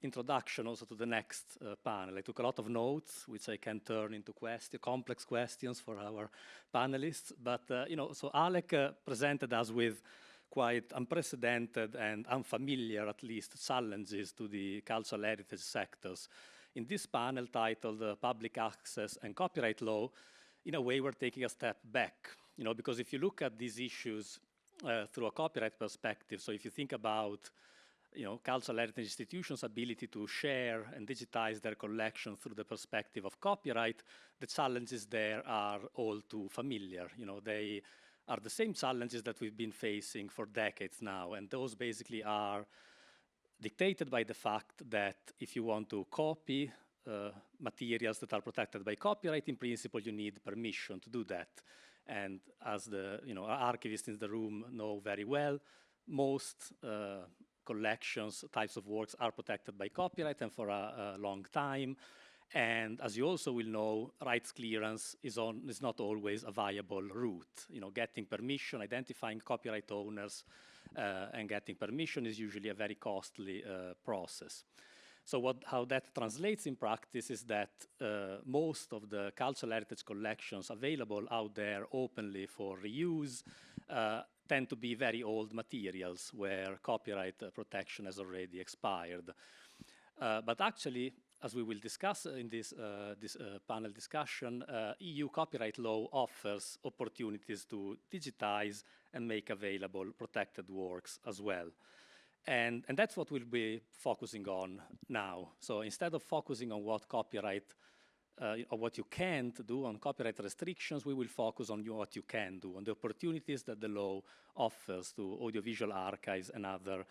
Speaker 9: introduction also to the next panel. I took a lot of notes, which I can turn into complex questions for our panelists. But so Alec presented us with quite unprecedented and unfamiliar, at least, challenges to the cultural heritage sectors. In this panel titled Public Access and Copyright Law, in a way, we're taking a step back, because if you look at these issues through a copyright perspective, so if you think about, cultural heritage institutions' ability to share and digitize their collection through the perspective of copyright, the challenges there are all too familiar. They are the same challenges that we've been facing for decades now, and those basically are dictated by the fact that if you want to copy materials that are protected by copyright, in principle, you need permission to do that. And as the archivists in the room know very well, most collections, types of works are protected by copyright and for a long time. And as you also will know, rights clearance is not always a viable route. Getting permission, identifying copyright owners, and getting permission is usually a very costly process. So how that translates in practice is that most of the cultural heritage collections available out there openly for reuse tend to be very old materials where copyright protection has already expired. But actually, as we will discuss in this panel discussion, EU copyright law offers opportunities to digitize and make available protected works as well. And that's what we'll be focusing on now. So instead of focusing on what copyright, or what you can't do on copyright restrictions, we will focus on what you can do, on the opportunities that the law offers to audiovisual archives and other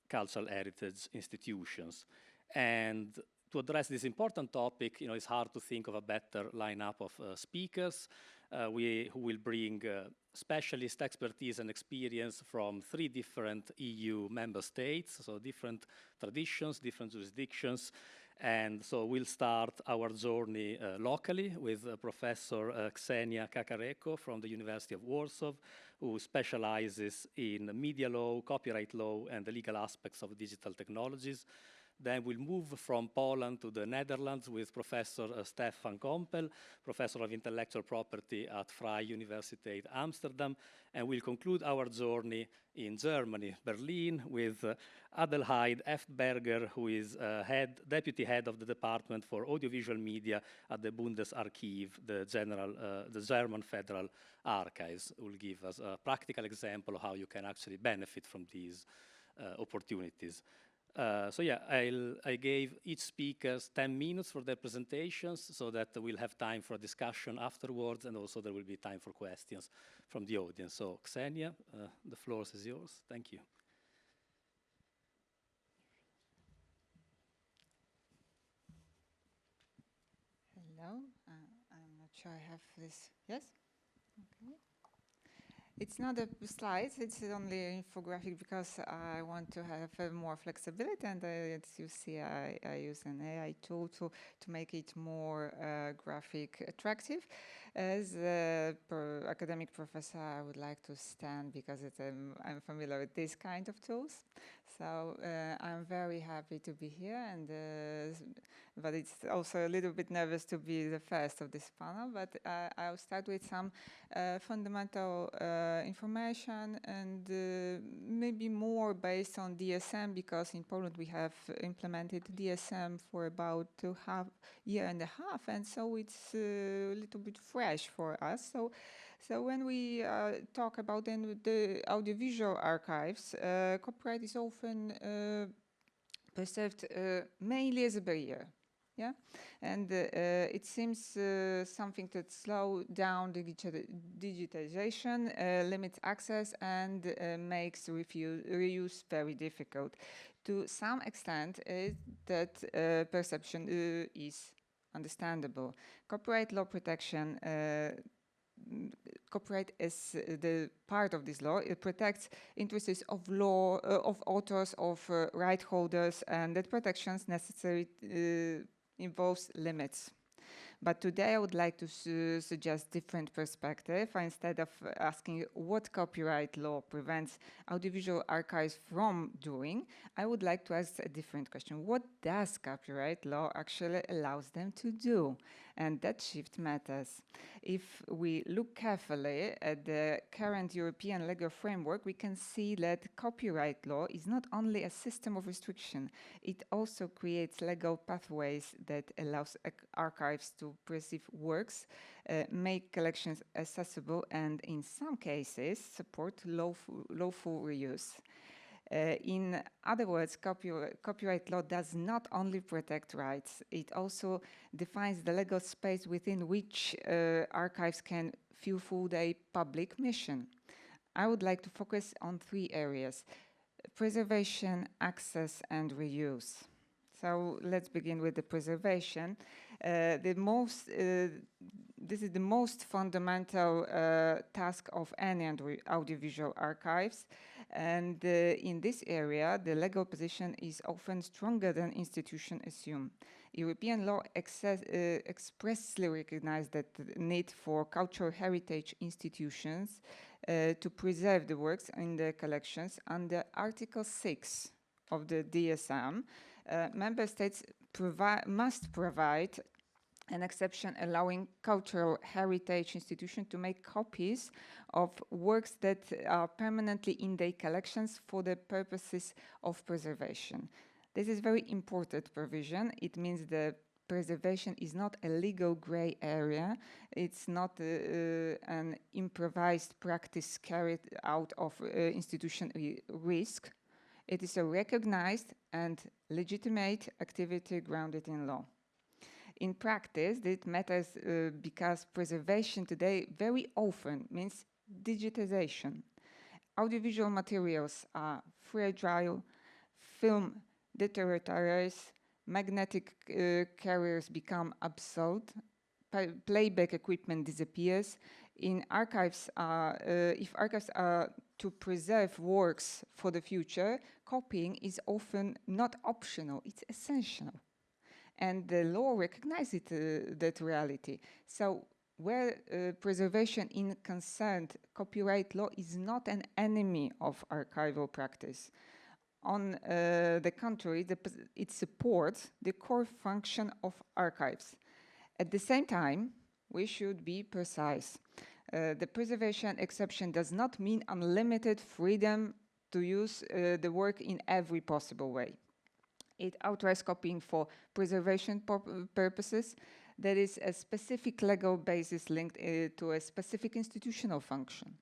Speaker 9: cultural heritage institutions. And to address this important topic, it's hard to think of a better lineup of speakers who will bring specialist expertise and experience from 3 different EU member states, so different traditions, different jurisdictions. And so we'll start our journey locally with Professor Ksenia Kakareko from the University of Warsaw, who specializes in media law, copyright law, and the legal aspects of digital technologies. Then we'll move from Poland to the Netherlands with Professor Stef van Gompel, Professor of Intellectual Property at Vrije Universiteit Amsterdam. And we'll conclude our journey in Germany, Berlin, with Adelheid Eftberger, who is Deputy Head of the Department for Audiovisual Media at the Bundesarchiv, the German Federal Archives, who will give us a practical example of how you can actually benefit from these opportunities. I gave each speaker 10 minutes for their presentations so that we'll have time for a discussion afterwards, and also there will be time for questions from the audience. So Ksenia, the floor is yours. Thank you.
Speaker 10: Hello, I'm not sure I have this. Yes? Okay. It's not a slides, it's only an infographic because I want to have more flexibility, and as you see, I use an AI tool to make it more graphic attractive. As a academic professor, I would like to stand because I'm familiar with this kind of tools. So I'm very happy to be here, and but it's also a little bit nervous to be the first of this panel. But I'll start with some fundamental information, and maybe more based on DSM, because in Poland we have implemented DSM for about a year and a half, and so it's a little bit fresh for us. So when we talk about the audiovisual archives, copyright is often perceived mainly as a barrier. Yeah, and it seems something that slows down digitization, limits access, and makes reuse very difficult. To some extent, that perception is understandable. Copyright law protection. Copyright is the part of this law. It protects interests of law, of authors, of right holders, and that protections necessary involves limits. But today I would like to suggest different perspective. Instead of asking what copyright law prevents audiovisual archives from doing, I would like to ask a different question. What does copyright law actually allows them to do? And that shift matters. If we look carefully at the current European legal framework, we can see that copyright law is not only a system of restriction, it also creates legal pathways that allows archives to preserve works, make collections accessible, and in some cases support lawful reuse. In other words, copyright law does not only protect rights, it also defines the legal space within which archives can fulfill their public mission. I would like to focus on 3 areas: preservation, access, and reuse. So let's begin with the preservation. This is the most fundamental task of any audiovisual archives. And in this area, the legal position is often stronger than institutions assume. European law expressly recognizes the need for cultural heritage institutions to preserve the works in the collections. Under Article 6 of the DSM, member states must provide an exception allowing cultural heritage institutions to make copies of works that are permanently in their collections for the purposes of preservation. This is very important provision. It means the preservation is not a legal gray area. It's not an improvised practice carried out of institution risk. It is a recognized and legitimate activity grounded in law. In practice, this matters because preservation today very often means digitization. Audiovisual materials are fragile, film deteriorates, magnetic carriers become obsolete, playback equipment disappears. If archives are to preserve works for the future, copying is often not optional, it's essential. And the law recognizes that reality. So where preservation is concerned, copyright law is not an enemy of archival practice. On the contrary, it supports the core function of archives. At the same time, we should be precise. The preservation exception does not mean unlimited freedom to use the work in every possible way. It authorizes copying for preservation purposes. There is a specific legal basis linked to a specific institutional function.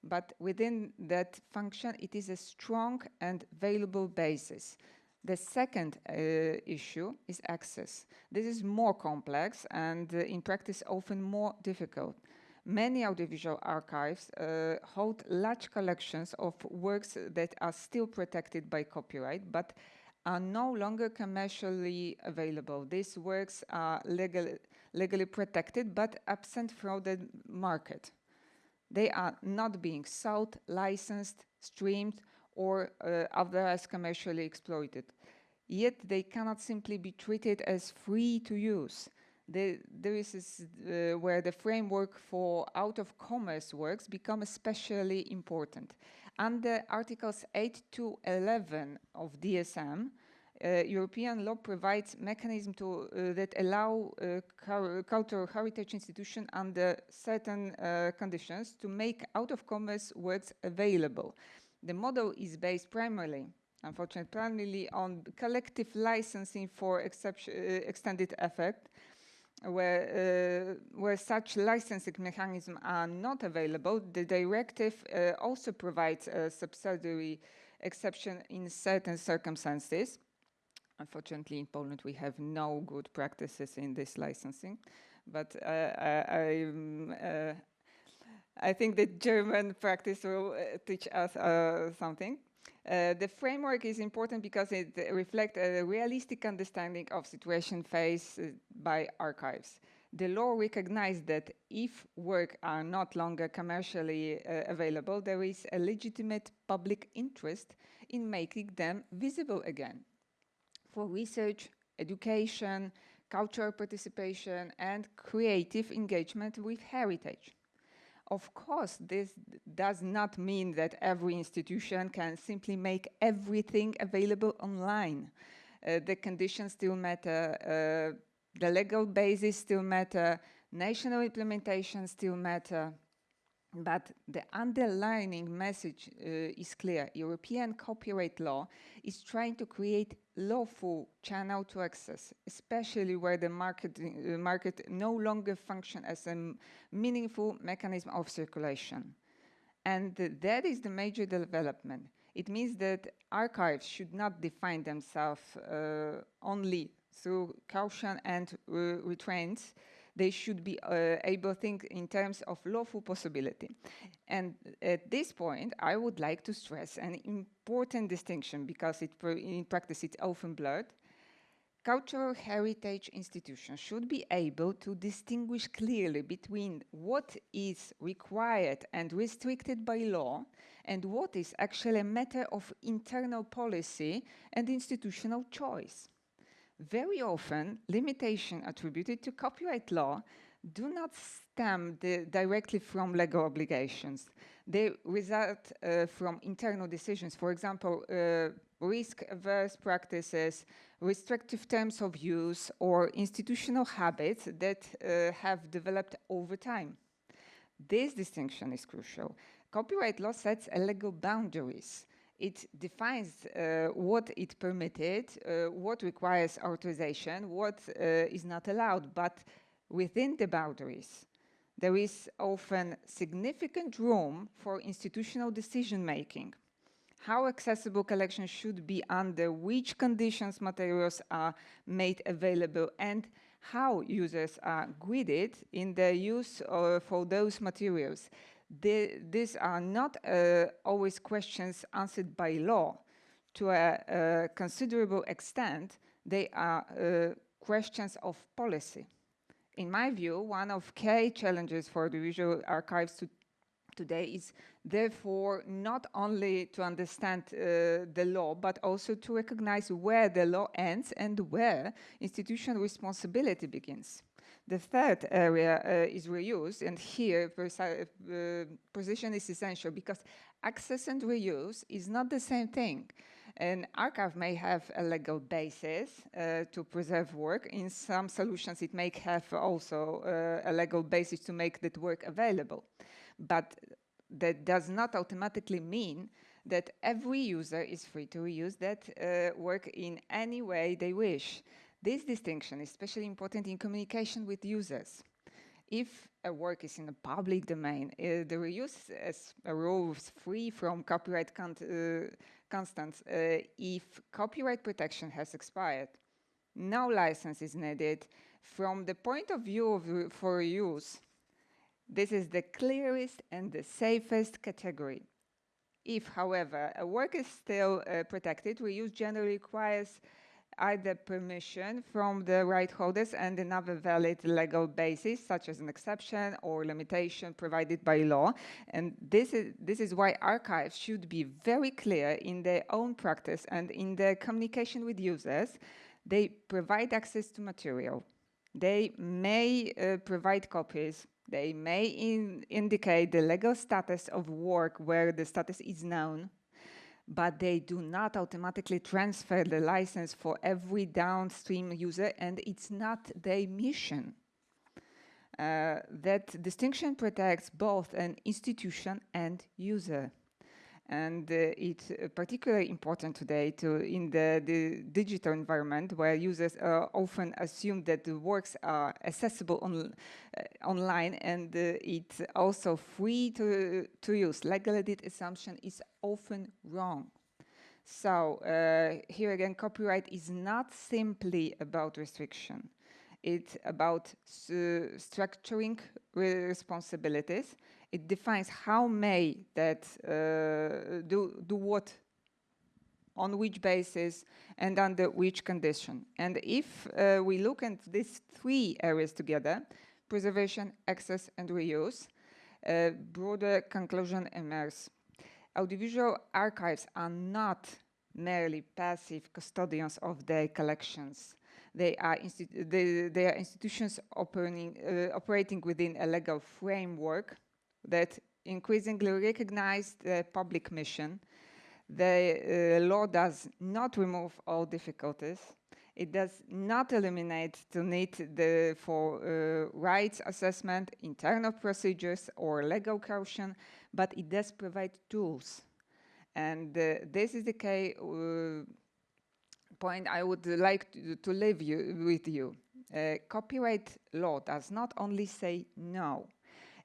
Speaker 10: But within that function, it is a strong and valuable basis. The second issue is access. This is more complex and in practice often more difficult. Many audiovisual archives hold large collections of works that are still protected by copyright, but are no longer commercially available. These works are legally protected but absent from the market. They are not being sold, licensed, streamed, or otherwise commercially exploited. Yet they cannot simply be treated as free to use. There is where the framework for out-of-commerce works become especially important. Under Articles 8 to 11 of DSM, European law provides mechanisms that allow cultural heritage institutions under certain conditions to make out-of-commerce works available. The model is based primarily on collective licensing for extended effect, where such licensing mechanisms are not available. The directive also provides a subsidiary exception in certain circumstances. Unfortunately, in Poland, we have no good practices in this licensing, but I think the German practice will teach us something. The framework is important because it reflects a realistic understanding of situation faced by archives. The law recognizes that if work are not longer commercially available, there is a legitimate public interest in making them visible again for research, education, cultural participation, and creative engagement with heritage. Of course, this does not mean that every institution can simply make everything available online. The conditions still matter, the legal basis still matter, national implementation still matter. But the underlying message is clear. European copyright law is trying to create lawful channel to access, especially where the market no longer functions as a meaningful mechanism of circulation. And that is the major development. It means that archives should not define themselves only through caution and restraints. They should be able to think in terms of lawful possibility. And at this point, I would like to stress an important distinction because in practice it's often blurred. Cultural heritage institutions should be able to distinguish clearly between what is required and restricted by law and what is actually a matter of internal policy and institutional choice. Very often, limitations attributed to copyright law do not stem directly from legal obligations. They result from internal decisions. For example, risk-averse practices, restrictive terms of use, or institutional habits that have developed over time. This distinction is crucial. Copyright law sets a legal boundaries. It defines what is permitted, what requires authorization, what is not allowed, but within the boundaries, there is often significant room for institutional decision-making. How accessible collections should be, under which conditions materials are made available, and how users are guided in their use for those materials. These are not always questions answered by law. To a considerable extent, they are questions of policy. In my view, one of key challenges for the visual archives today is therefore not only to understand the law, but also to recognize where the law ends and where institutional responsibility begins. The third area is reuse, and here precision is essential because access and reuse is not the same thing. An archive may have a legal basis to preserve work. In some solutions, it may have also a legal basis to make that work available. But that does not automatically mean that every user is free to reuse that work in any way they wish. This distinction is especially important in communication with users. If a work is in the public domain, the reuse as a rule is free from copyright constants. If copyright protection has expired, no license is needed. From the point of view of for reuse, this is the clearest and the safest category. If, however, a work is still protected, reuse generally requires either permission from the right holders and another valid legal basis, such as an exception or limitation provided by law. And this is why archives should be very clear in their own practice and in their communication with users. They provide access to material. They may provide copies. They may indicate the legal status of work where the status is known, but they do not automatically transfer the license for every downstream user, and it's not their mission. That distinction protects both an institution and user. And it's particularly important today in the digital environment where users often assume that the works are accessible online and it's also free to use. Legal edit assumption is often wrong. So here again, copyright is not simply about restriction. It's about structuring responsibilities. It defines how may that do what, on which basis, and under which condition. And if we look at these three areas together, preservation, access, and reuse, a broader conclusion emerges. Audiovisual archives are not merely passive custodians of their collections. They are institutions operating within a legal framework that increasingly recognize the public mission. The law does not remove all difficulties. It does not eliminate the need for rights assessment, internal procedures, or legal caution, but it does provide tools. And this is the key point I would like to leave with you. Copyright law does not only say no,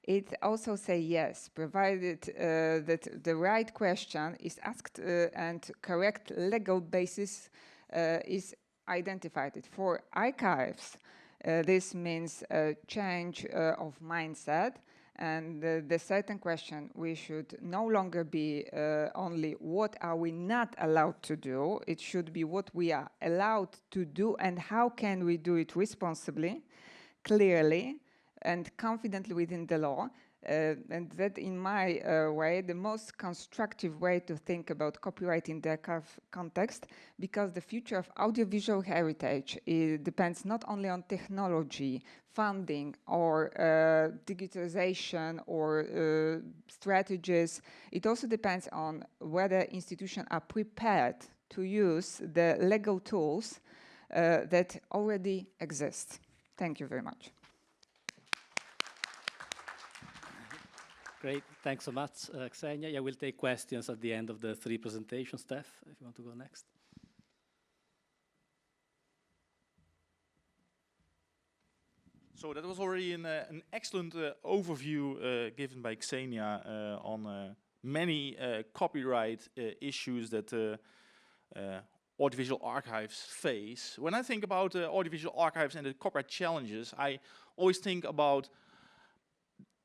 Speaker 10: it also says yes, provided that the right question is asked and correct legal basis is identified. For archives, this means a change of mindset, and the certain question we should no longer be only what are we not allowed to do, it should be what we are allowed to do and how can we do it responsibly, clearly, and confidently within the law. And that, in my way, the most constructive way to think about copyright in the context, because the future of audiovisual heritage depends not only on technology, funding, or digitization, or strategies. It also depends on whether institutions are prepared to use the legal tools that already exist. Thank you very much.
Speaker 9: Great, thanks so much, Ksenia. Yeah, we'll take questions at the end of the three presentations. Stef, if you want to go next.
Speaker 11: So that was already an excellent overview given by Ksenia on many copyright issues that audiovisual archives face. When I think about audiovisual archives and the copyright challenges, I always think about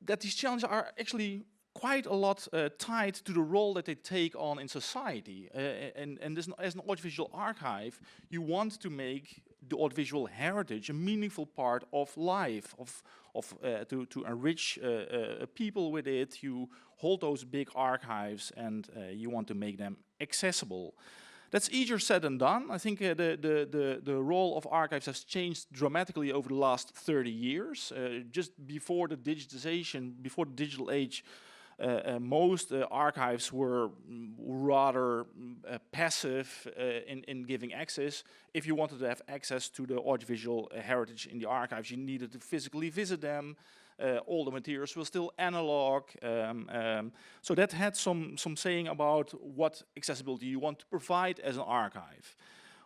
Speaker 11: that these challenges are actually quite a lot tied to the role that they take on in society. And this, as an audiovisual archive, you want to make the audiovisual heritage a meaningful part of life, to enrich people with it. You hold those big archives and you want to make them accessible. That's easier said than done. I think the role of archives has changed dramatically over the last 30 years. Just before the digitization, before the digital age, most archives were rather passive in giving access. If you wanted to have access to the audiovisual heritage in the archives, you needed to physically visit them. All the materials were still analog. So that had some saying about what accessibility you want to provide as an archive.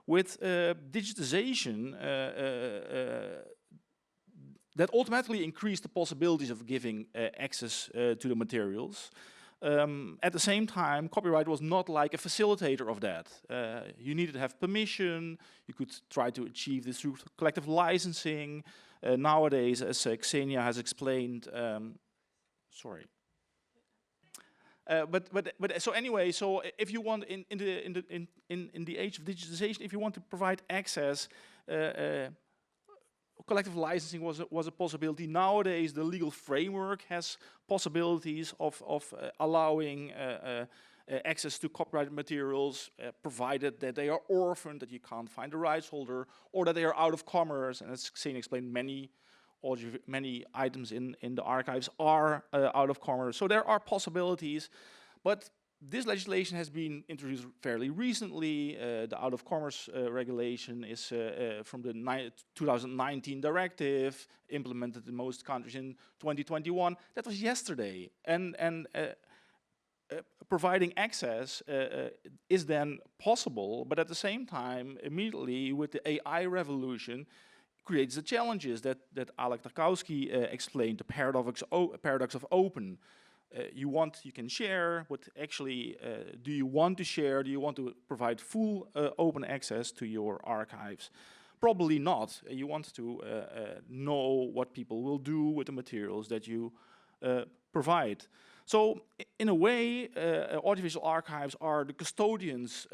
Speaker 11: With digitization, that automatically increased the possibilities of giving access to the materials. At the same time, copyright was not like a facilitator of that. You needed to have permission. You could try to achieve this through collective licensing. Nowadays, as Ksenia has explained, sorry. But so anyway, so if you want in the age of digitization, if you want to provide access, collective licensing was a possibility. Nowadays, the legal framework has possibilities of allowing access to copyrighted materials, provided that they are orphaned, that you can't find the rights holder, or that they are out of commerce. And as Ksenia explained, many items in the archives are out of commerce. So there are possibilities, but this legislation has been introduced fairly recently. The out of commerce regulation is from the 2019 directive, implemented in most countries in 2021. That was yesterday. And providing access is then possible, but at the same time, immediately with the AI revolution, creates the challenges that Alek Tarkowski explained, the paradox of open. you can share, but actually, do you want to share? Do you want to provide full open access to your archives? Probably not. You want to know what people will do with the materials that you provide. So, in a way, audiovisual archives are the custodians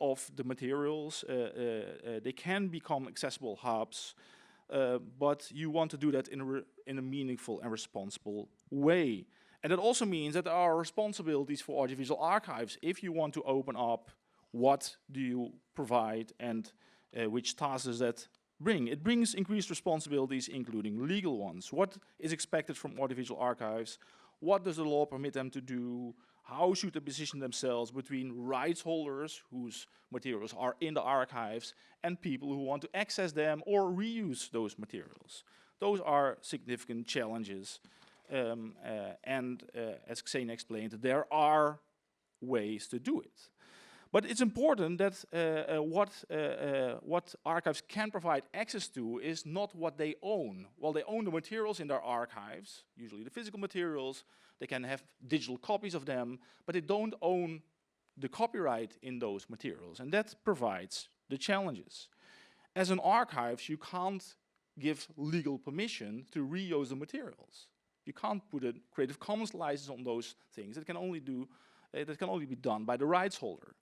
Speaker 11: of the materials. They can become accessible hubs, but you want to do that in a meaningful and responsible way. And that also means that there are responsibilities for audiovisual archives. If you want to open up, what do you provide and which tasks does that bring? It brings increased responsibilities, including legal ones. What is expected from audiovisual archives? What does the law permit them to do? How should they position themselves between rights holders whose materials are in the archives and people who want to access them or reuse those materials? Those are significant challenges. As Xene explained, there are ways to do it. But it's important that what archives can provide access to is not what they own. Well, they own the materials in their archives, usually the physical materials. They can have digital copies of them, but they don't own the copyright in those materials. And that provides the challenges. As an archives, you can't give legal permission to reuse the materials. You can't put a Creative Commons license on those things. It can only be done by the rights holder.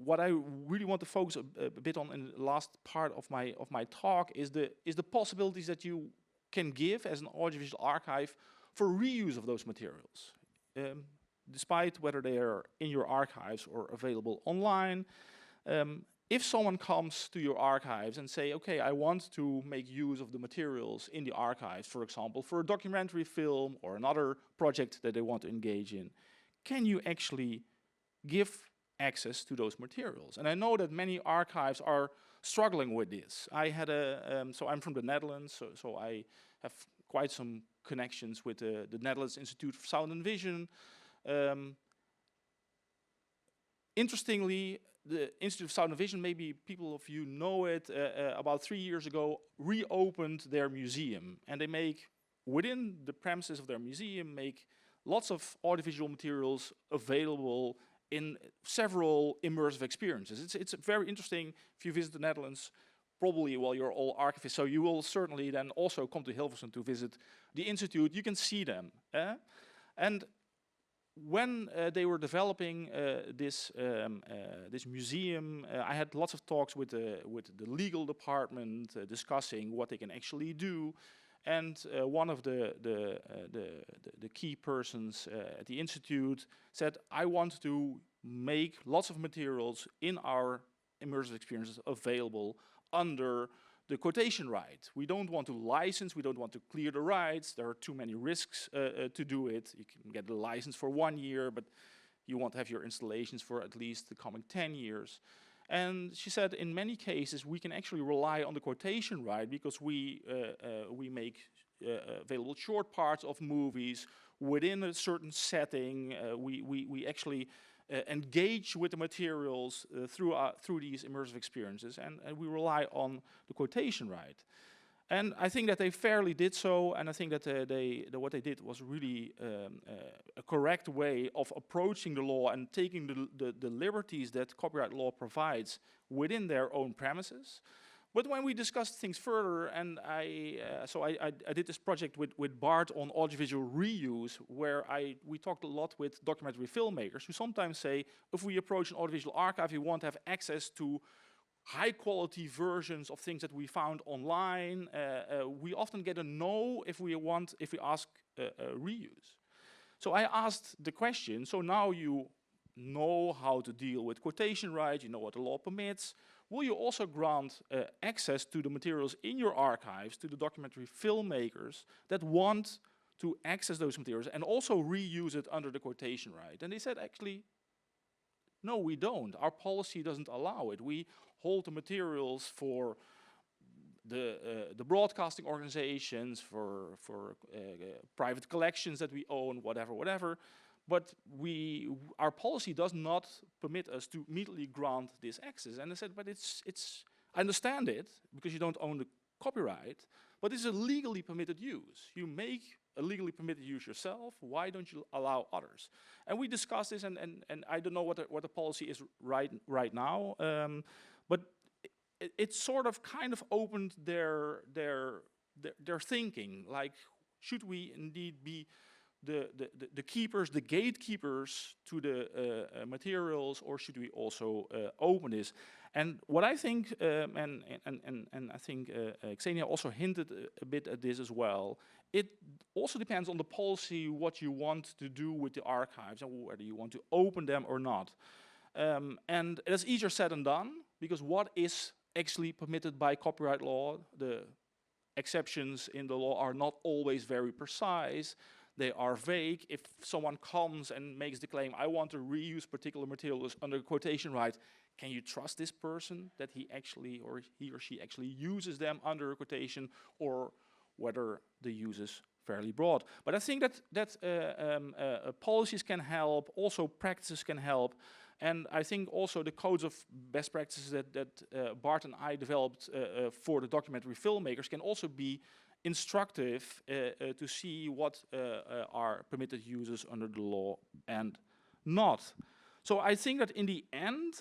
Speaker 11: What I really want to focus a bit on in the last part of my talk is the possibilities that you can give as an audiovisual archive for reuse of those materials, despite whether they are in your archives or available online. If someone comes to your archives and say, okay, I want to make use of the materials in the archives, for example, for a documentary film or another project that they want to engage in, can you actually give access to those materials? And I know that many archives are struggling with this. So I'm from the Netherlands, so I have quite some connections with the Netherlands Institute for Sound and Vision. Interestingly, the Institute of Sound and Vision, maybe people of you know it, about 3 years ago, reopened their museum. And they make, within the premises of their museum, make lots of audiovisual materials available in several immersive experiences. It's very interesting. If you visit the Netherlands, probably, well, you're all archivists, so you will certainly then also come to Hilversum to visit the Institute. You can see them. And when they were developing this museum, I had lots of talks with the legal department, discussing what they can actually do. And one of the key persons at the Institute said, I want to make lots of materials in our immersive experiences available under the quotation right. We don't want to license, we don't want to clear the rights. There are too many risks to do it. You can get the license for 1 year, but you want to have your installations for at least the coming 10 years. And she said, in many cases, we can actually rely on the quotation right because we make available short parts of movies within a certain setting. We actually engage with the materials through these immersive experiences, and we rely on the quotation right. And I think that they fairly did so, and I think that what they did was really a correct way of approaching the law and taking the liberties that copyright law provides within their own premises. But when we discussed things further, and I did this project with Bart on audiovisual reuse, where we talked a lot with documentary filmmakers who sometimes say, if we approach an audiovisual archive, we want to have access to high-quality versions of things that we found online. We often get a no if we ask reuse. So I asked the question, so now you know how to deal with quotation rights, you know what the law permits. Will you also grant access to the materials in your archives to the documentary filmmakers that want to access those materials and also reuse it under the quotation right? And they said, actually, no, we don't. Our policy doesn't allow it. We hold the materials for the broadcasting organizations, for private collections that we own, whatever. But our policy does not permit us to immediately grant this access. And I said, but I understand it, because you don't own the copyright, but it's a legally permitted use. You make a legally permitted use yourself. Why don't you allow others? And we discussed this, and I don't know what the policy is right now, but it sort of kind of opened their thinking. Like, should we indeed be the keepers, the gatekeepers to the materials, or should we also open this? And what I think, and I think Xenia also hinted a bit at this as well, it also depends on the policy, what you want to do with the archives, and whether you want to open them or not. And it's easier said than done, because what is actually permitted by copyright law? The exceptions in the law are not always very precise. They are vague. If someone comes and makes the claim, I want to reuse particular materials under quotation right, can you trust this person that he or she actually uses them under a quotation, or whether the use is fairly broad? But I think that policies can help, also practices can help, and I think also the codes of best practices that Bart and I developed for the documentary filmmakers can also be instructive to see what are permitted uses under the law and not. So I think that in the end,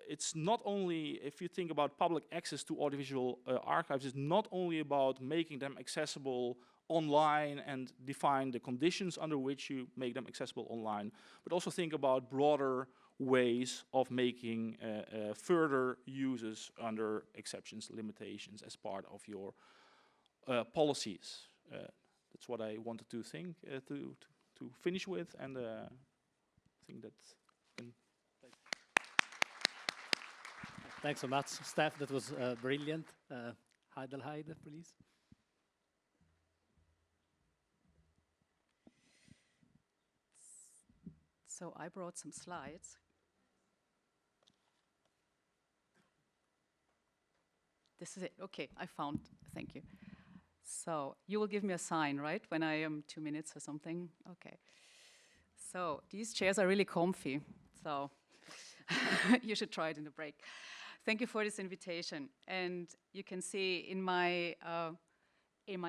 Speaker 11: it's not only, if you think about public access to audiovisual archives, it's not only about making them accessible online and define the conditions under which you make them accessible online, but also think about broader ways of making further uses under exceptions, limitations as part of your policies. That's what I wanted to think to finish with, and I think that's.
Speaker 9: Thanks so much, Stef. That was brilliant. Heidelheide, please.
Speaker 12: So I brought some slides. This is it. Okay, I found. Thank you. So you will give me a sign, right, when I am 2 minutes or something? Okay. So these chairs are really comfy. So you should try it in the break. Thank you for this invitation. And you can see in my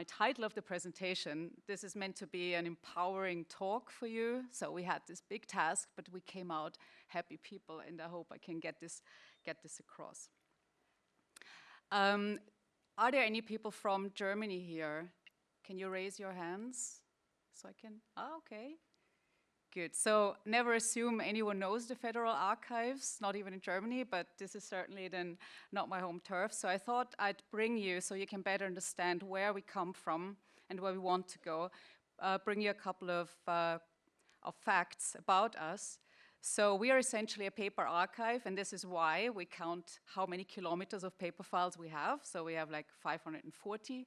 Speaker 12: title of the presentation, this is meant to be an empowering talk for you. So we had this big task, but we came out happy people, and I hope I can get this across. Are there any people from Germany here? Can you raise your hands so I can? Okay. Good. So never assume anyone knows the Federal Archives, not even in Germany, but this is certainly then not my home turf. So I thought I'd bring you so you can better understand where we come from and where we want to go. Bring you a couple of facts about us. So we are essentially a paper archive, and this is why we count how many kilometers of paper files we have. So we have like 540.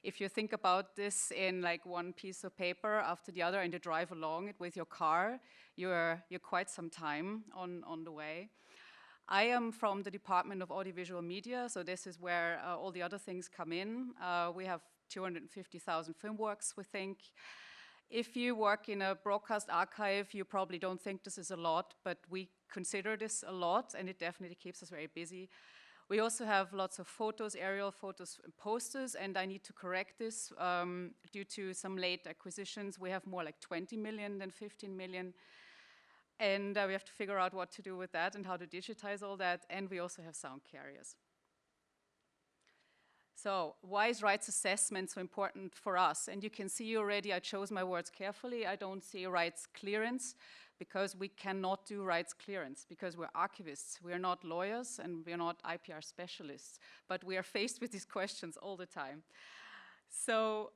Speaker 12: If you think about this in like one piece of paper after the other and you drive along it with your car, you're quite some time on the way. I am from the Department of Audiovisual Media, so this is where all the other things come in. We have 250,000 film works, we think. If you work in a broadcast archive, you probably don't think this is a lot, but we consider this a lot, and it definitely keeps us very busy. We also have lots of photos, aerial photos and posters, and I need to correct this due to some late acquisitions. We have more like 20 million than 15 million, and we have to figure out what to do with that and how to digitize all that, and we also have sound carriers. So why is rights assessment so important for us? And you can see already I chose my words carefully. I don't say rights clearance, because we cannot do rights clearance, because we're archivists. We're not lawyers and we're not IPR specialists, but we are faced with these questions all the time. So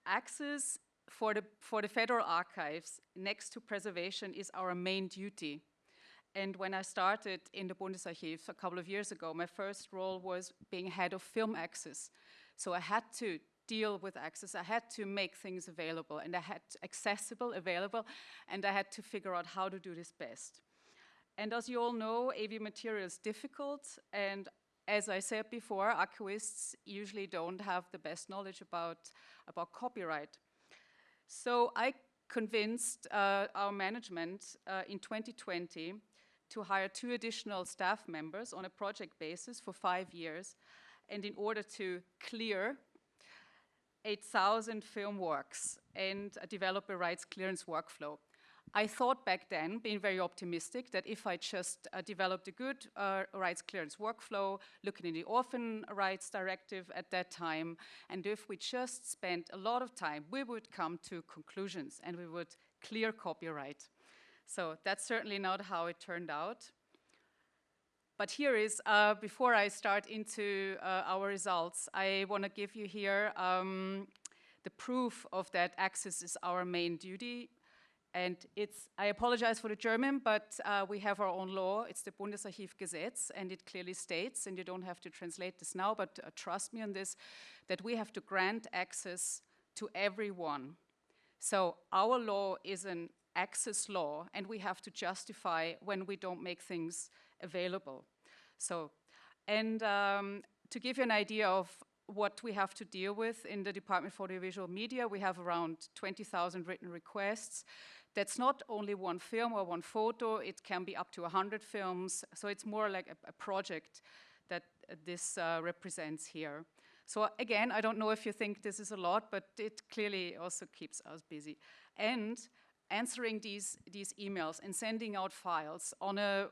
Speaker 12: access for the Federal Archives next to preservation is our main duty. And when I started in the Bundesarchiv a couple of years ago, my first role was being head of film access. So I had to deal with access. I had to make things available, and I had accessible, available, and I had to figure out how to do this best. And as you all know, AV material is difficult, and as I said before, archivists usually don't have the best knowledge about copyright. So I convinced our management in 2020 to hire 2 additional staff members on a project basis for 5 years, and in order to clear 8,000 film works and develop a rights clearance workflow. I thought back then, being very optimistic, that if I just developed a good rights clearance workflow, looking in the Orphan Rights Directive at that time, and if we just spent a lot of time, we would come to conclusions and we would clear copyright. So that's certainly not how it turned out. But here is, before I start into our results, I want to give you here the proof of that access is our main duty. And it's, I apologize for the German, but we have our own law. It's the Bundesarchivgesetz, and it clearly states, and you don't have to translate this now, but trust me on this, that we have to grant access to everyone. So our law is an access law, and we have to justify when we don't make things available. So, and to give you an idea of what we have to deal with in the Department for Audiovisual Media, we have around 20,000 written requests. That's not only one film or one photo, it can be up to 100 films. So it's more like a project that this represents here. So again, I don't know if you think this is a lot, but it clearly also keeps us busy. And answering these emails and sending out files on a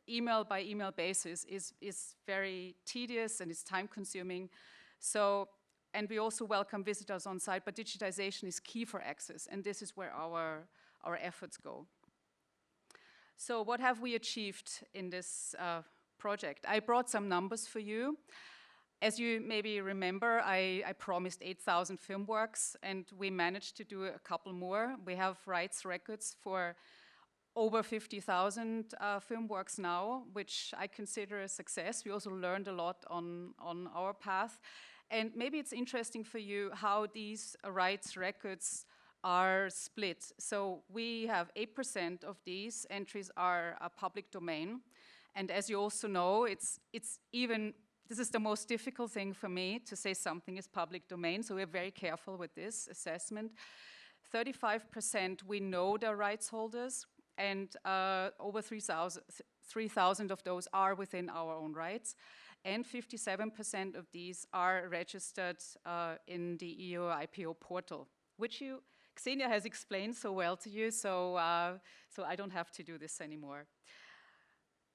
Speaker 12: email by email basis is very tedious and it's time consuming. So, and we also welcome visitors on site, but digitization is key for access, and this is where our efforts go. So what have we achieved in this project? I brought some numbers for you. As you maybe remember, I promised 8,000 film works, and we managed to do a couple more. We have rights records for over 50,000 film works now, which I consider a success. We also learned a lot on our path. And maybe it's interesting for you how these rights records are split. So we have 8% of these entries are public domain. And as you also know, it's even, this is the most difficult thing for me to say something is public domain, so we're very careful with this assessment. 35% we know the rights holders, and over 3,000 of those are within our own rights. And 57% of these are registered in the EU IPO portal, which Xenia has explained so well to you, so I don't have to do this anymore.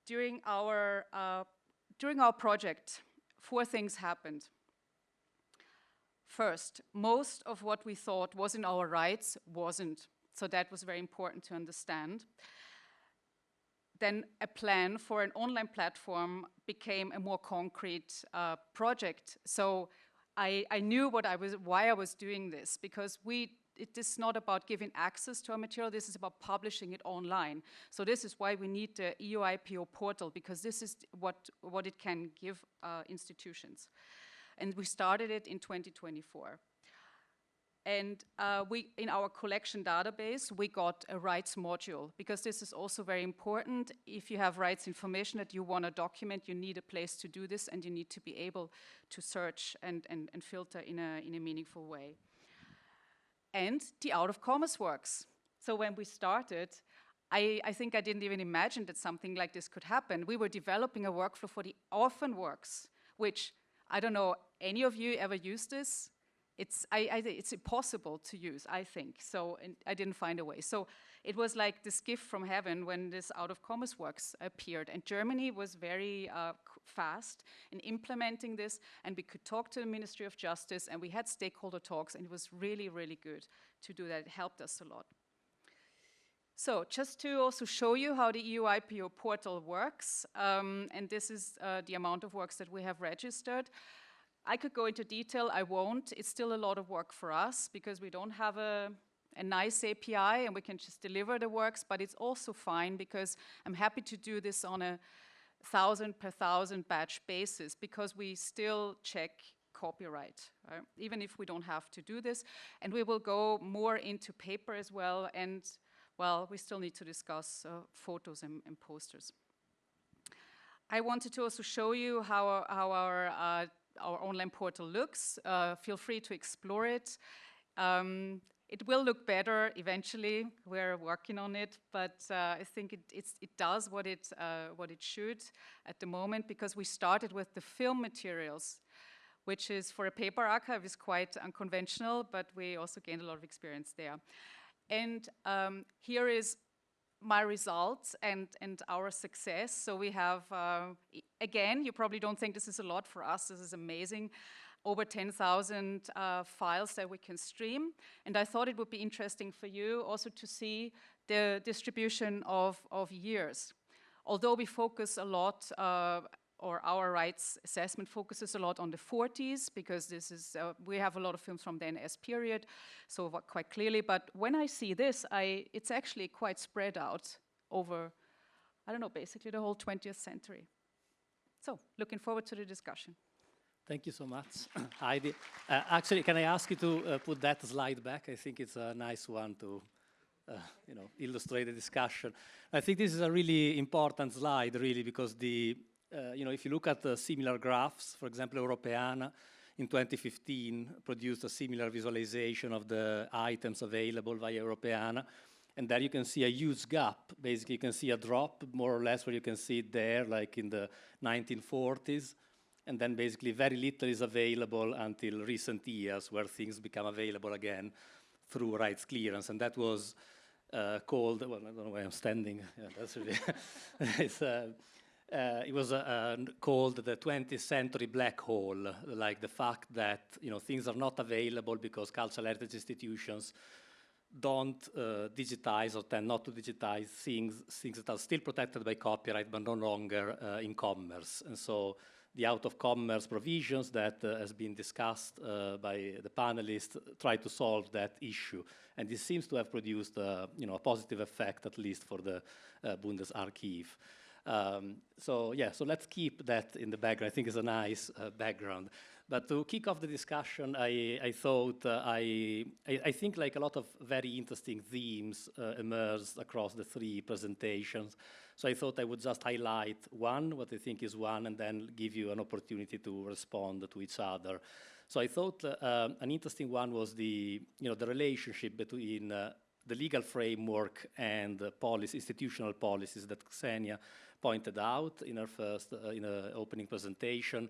Speaker 12: During our project, 4 things happened. First, most of what we thought was in our rights wasn't, so that was very important to understand. Then a plan for an online platform became a more concrete project. So I knew why I was doing this, because it is not about giving access to our material, this is about publishing it online. So this is why we need the EU IPO portal, because this is what it can give institutions. And we started it in 2024. And in our collection database, we got a rights module, because this is also very important. If you have rights information that you want to document, you need a place to do this, and you need to be able to search and filter in a meaningful way. And the out-of-commerce works. So when we started, I think I didn't even imagine that something like this could happen. We were developing a workflow for the orphan works, which, I don't know, any of you ever used this? It's impossible to use, I think. So I didn't find a way. So it was like this gift from heaven when this out-of-commerce works appeared. And Germany was very fast in implementing this. And we could talk to the Ministry of Justice, and we had stakeholder talks, and it was really, really good to do that. It helped us a lot. So just to also show you how the EU IPO portal works, and this is the amount of works that we have registered. I could go into detail, I won't. It's still a lot of work for us because we don't have a nice API and we can just deliver the works, but it's also fine because I'm happy to do this on a 1,000 per 1,000 batch basis because we still check copyright, right? Even if we don't have to do this. And we will go more into paper as well, and well, we still need to discuss photos and posters. I wanted to also show you how our online portal looks. Feel free to explore it. It will look better eventually. We're working on it, but I think it does what it should at the moment, because we started with the film materials, which is for a paper archive is quite unconventional, but we also gained a lot of experience there. And here is my results and our success. So we have, again, you probably don't think this is a lot. For us, this is amazing. Over 10,000 files that we can stream. And I thought it would be interesting for you also to see the distribution of years. Although we focus a lot, or our rights assessment focuses a lot on the 40s, because this is, we have a lot of films from the NS period, so quite clearly. But when I see this, it's actually quite spread out over, I don't know, basically the whole 20th century. So, looking forward to the discussion.
Speaker 9: Thank you so much, Heidi. Actually, can I ask you to put that slide back? I think it's a nice one to illustrate the discussion. I think this is a really important slide, really, because if you look at the similar graphs, for example, Europeana in 2015 produced a similar visualization of the items available via Europeana. And there you can see a huge gap. Basically, you can see a drop, more or less, where you can see it there, like in the 1940s. And then basically very little is available until recent years, where things become available again through rights clearance. And that was called, well, I don't know where I'm standing. Yeah, that's really it was called the 20th century black hole, like the fact that things are not available because cultural heritage institutions don't digitize or tend not to digitize things that are still protected by copyright but no longer in commerce. And so the out-of-commerce provisions that has been discussed by the panelists try to solve that issue. And this seems to have produced a positive effect, at least for the Bundesarchiv. So let's keep that in the background. I think it's a nice background. But to kick off the discussion, I thought, I think like a lot of very interesting themes emerged across the three presentations. So I thought I would just highlight one, what I think is one, and then give you an opportunity to respond to each other. So I thought an interesting one was the relationship between the legal framework and institutional policies that Ksenia pointed out in her first opening presentation.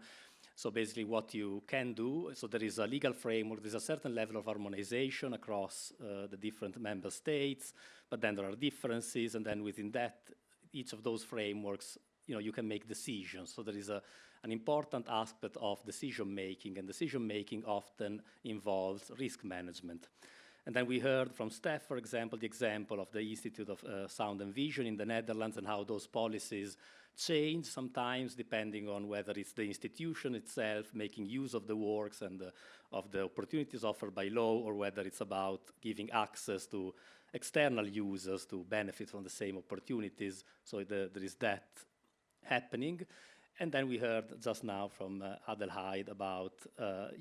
Speaker 9: So basically what you can do, so there is a legal framework, there's a certain level of harmonization across the different member states, but then there are differences, and then within that, each of those frameworks, you can make decisions. So there is an important aspect of decision-making, and decision-making often involves risk management. And then we heard from Stef, for example, the example of the Institute of Sound and Vision in the Netherlands and how those policies change sometimes depending on whether it's the institution itself making use of the works and of the opportunities offered by law, or whether it's about giving access to external users to benefit from the same opportunities. So there is that happening. And then we heard just now from Adelheid about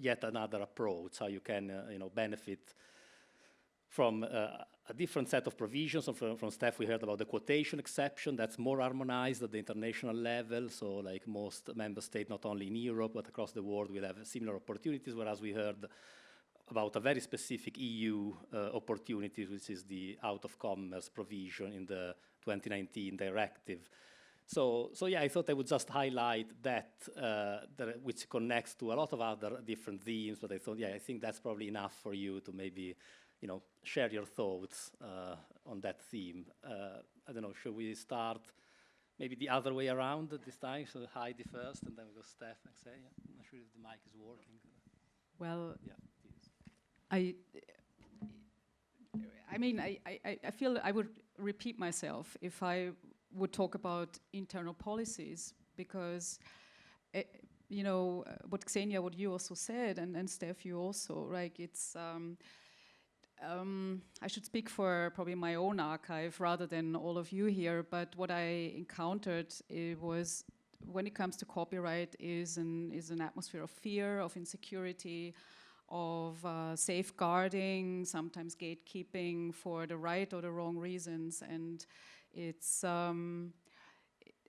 Speaker 9: yet another approach, how you can benefit from a different set of provisions. From Stef, we heard about the quotation exception that's more harmonized at the international level. So like most member states, not only in Europe, but across the world, will have similar opportunities, whereas we heard about a very specific EU opportunity, which is the out-of-commerce provision in the 2019 directive. So yeah, I thought I would just highlight that, which connects to a lot of other different themes, but I thought, yeah, I think that's probably enough for you to maybe share your thoughts on that theme. I don't know, should we start maybe the other way around this time? So Heidi first, and then we go Stef and say, yeah, I'm not sure if the mic is working.
Speaker 12: Well,
Speaker 9: yeah,
Speaker 12: I mean, I feel I would repeat myself if I would talk about internal policies, because what Ksenia, what you also said, and Stef, you also, like, it's I should speak for probably my own archive rather than all of you here, but what I encountered, it was, when it comes to copyright, is an atmosphere of fear, of insecurity, of safeguarding, sometimes gatekeeping for the right or the wrong reasons, and it's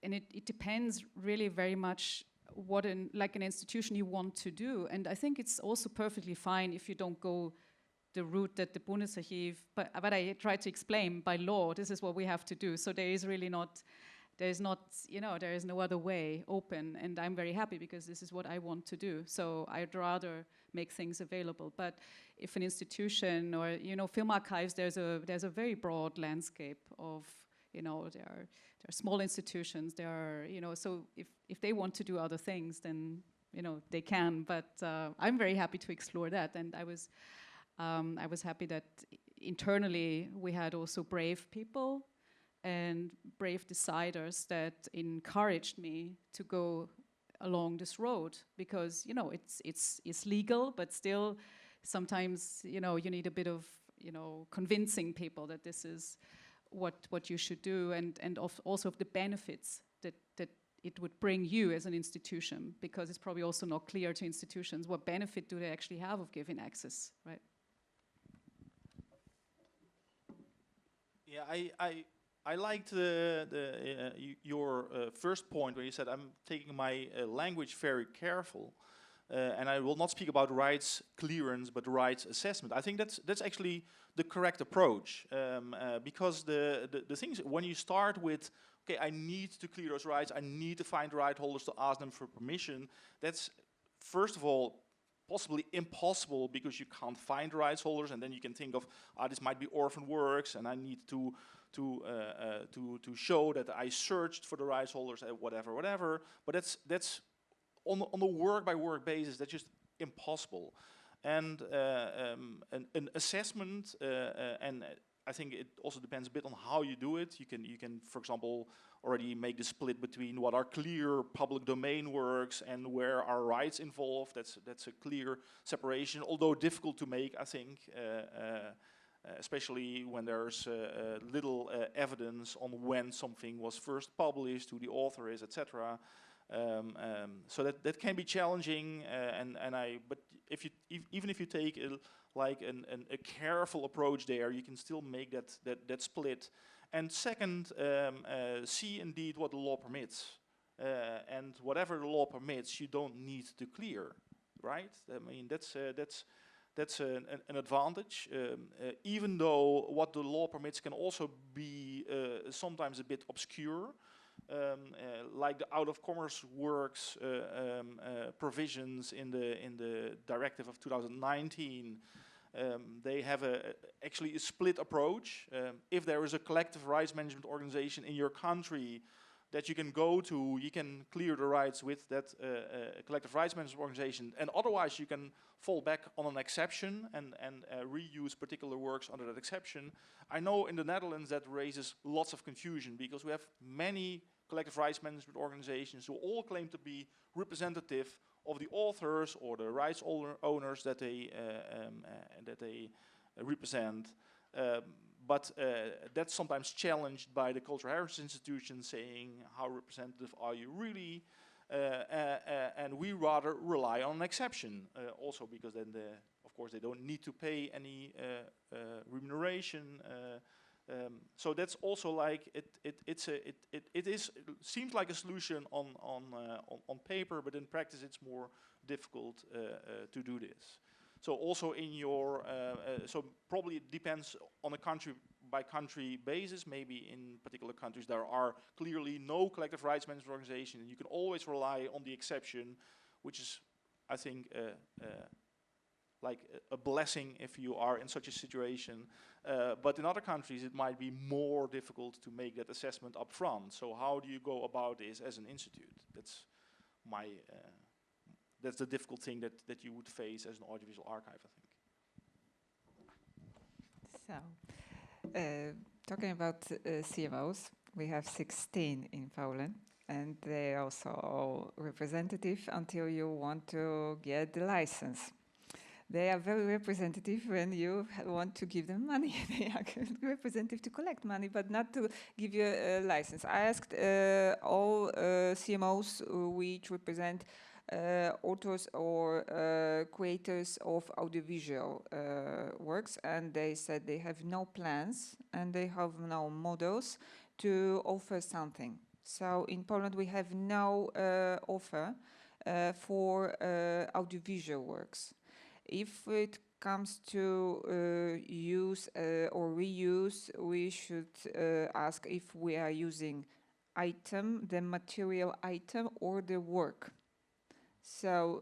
Speaker 12: it depends really very much what like an institution you want to do. And I think it's also perfectly fine if you don't go the route that the Bundesarchiv, but I try to explain by law, this is what we have to do. So there is really not, there is no other way open, and I'm very happy because this is what I want to do. So I'd rather make things available. But if an institution or, film archives, there's a very broad landscape of, there are small institutions, there are, so if they want to do other things, then, they can. But I'm very happy to explore that, and I was happy that internally we had also brave people and brave deciders that encouraged me to go along this road, because it's legal, but still sometimes you need a bit of convincing people that this is what you should do, and also of the benefits that it would bring you as an institution, because it's probably also not clear to institutions what benefit do they actually have of giving access, right?
Speaker 11: Yeah, I liked your first point where you said I'm taking my language very careful, and I will not speak about rights clearance but rights assessment. I think that's actually the correct approach, because the things, when you start with, okay, I need to clear those rights, I need to find right holders to ask them for permission, that's first of all possibly impossible because you can't find rights holders, and then you can think of, this might be orphan works, and I need to show that I searched for the rights holders, whatever. But that's on a work by work basis. That's just impossible. And an assessment, and I think it also depends a bit on how you do it. You can, for example, already make the split between what are clear public domain works and where are rights involved. That's a clear separation, although difficult to make, I think. Especially when there's little evidence on when something was first published, who the author is, etc. So that can be challenging, but even if you take a careful approach there, you can still make that split. And second, see indeed what the law permits, and whatever the law permits, you don't need to clear, right? I mean that's an advantage, even though what the law permits can also be sometimes a bit obscure, like the out-of-commerce works provisions in the directive of 2019. They have actually a split approach. If there is a collective rights management organization in your country that you can go to, you can clear the rights with that collective rights management organization, and otherwise you can fall back on an exception and reuse particular works under that exception. I know in the Netherlands that raises lots of confusion because we have many collective rights management organizations who all claim to be representative of the authors or the rights owners that they represent. But that's sometimes challenged by the cultural heritage institutions saying, how representative are you really? And we rather rely on an exception, also because then, of course, they don't need to pay any remuneration. So that's also like it seems like a solution on paper, but in practice it's more difficult to do this. So also in your, so probably it depends on a country by country basis. Maybe in particular countries there are clearly no collective rights management organization, and you can always rely on the exception, which is, I think, like a blessing if you are in such a situation. But in other countries it might be more difficult to make that assessment up front. So how do you go about this as an institute? That's my... that's the difficult thing that you would face as an audiovisual archive, I think.
Speaker 10: So, talking about CMOs, we have 16 in Poland, and they are also all representative until you want to get the license. They are very representative when you want to give them money. They are representative to collect money, but not to give you a license. I asked all CMOs which represent authors or creators of audiovisual works, and they said they have no plans and they have no models to offer something. So in Poland we have no offer for audiovisual works. If it comes to use or reuse, we should ask if we are using the material item, or the work. So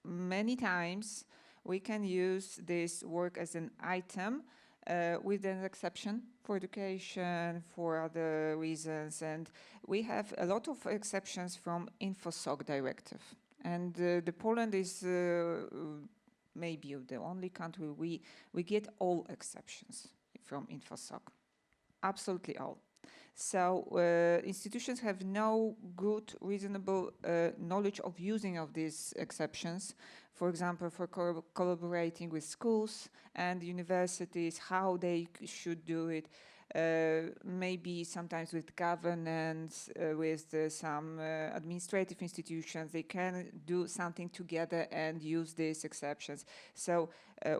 Speaker 10: many times we can use this work as an item with an exception for education, for other reasons. And we have a lot of exceptions from InfoSoc directive. And the Poland is maybe the only country we get all exceptions from InfoSoc, absolutely all. So institutions have no good, reasonable knowledge of using of these exceptions. For example, for collaborating with schools and universities, how they should do it. Maybe sometimes with governance, with some administrative institutions, they can do something together and use these exceptions. So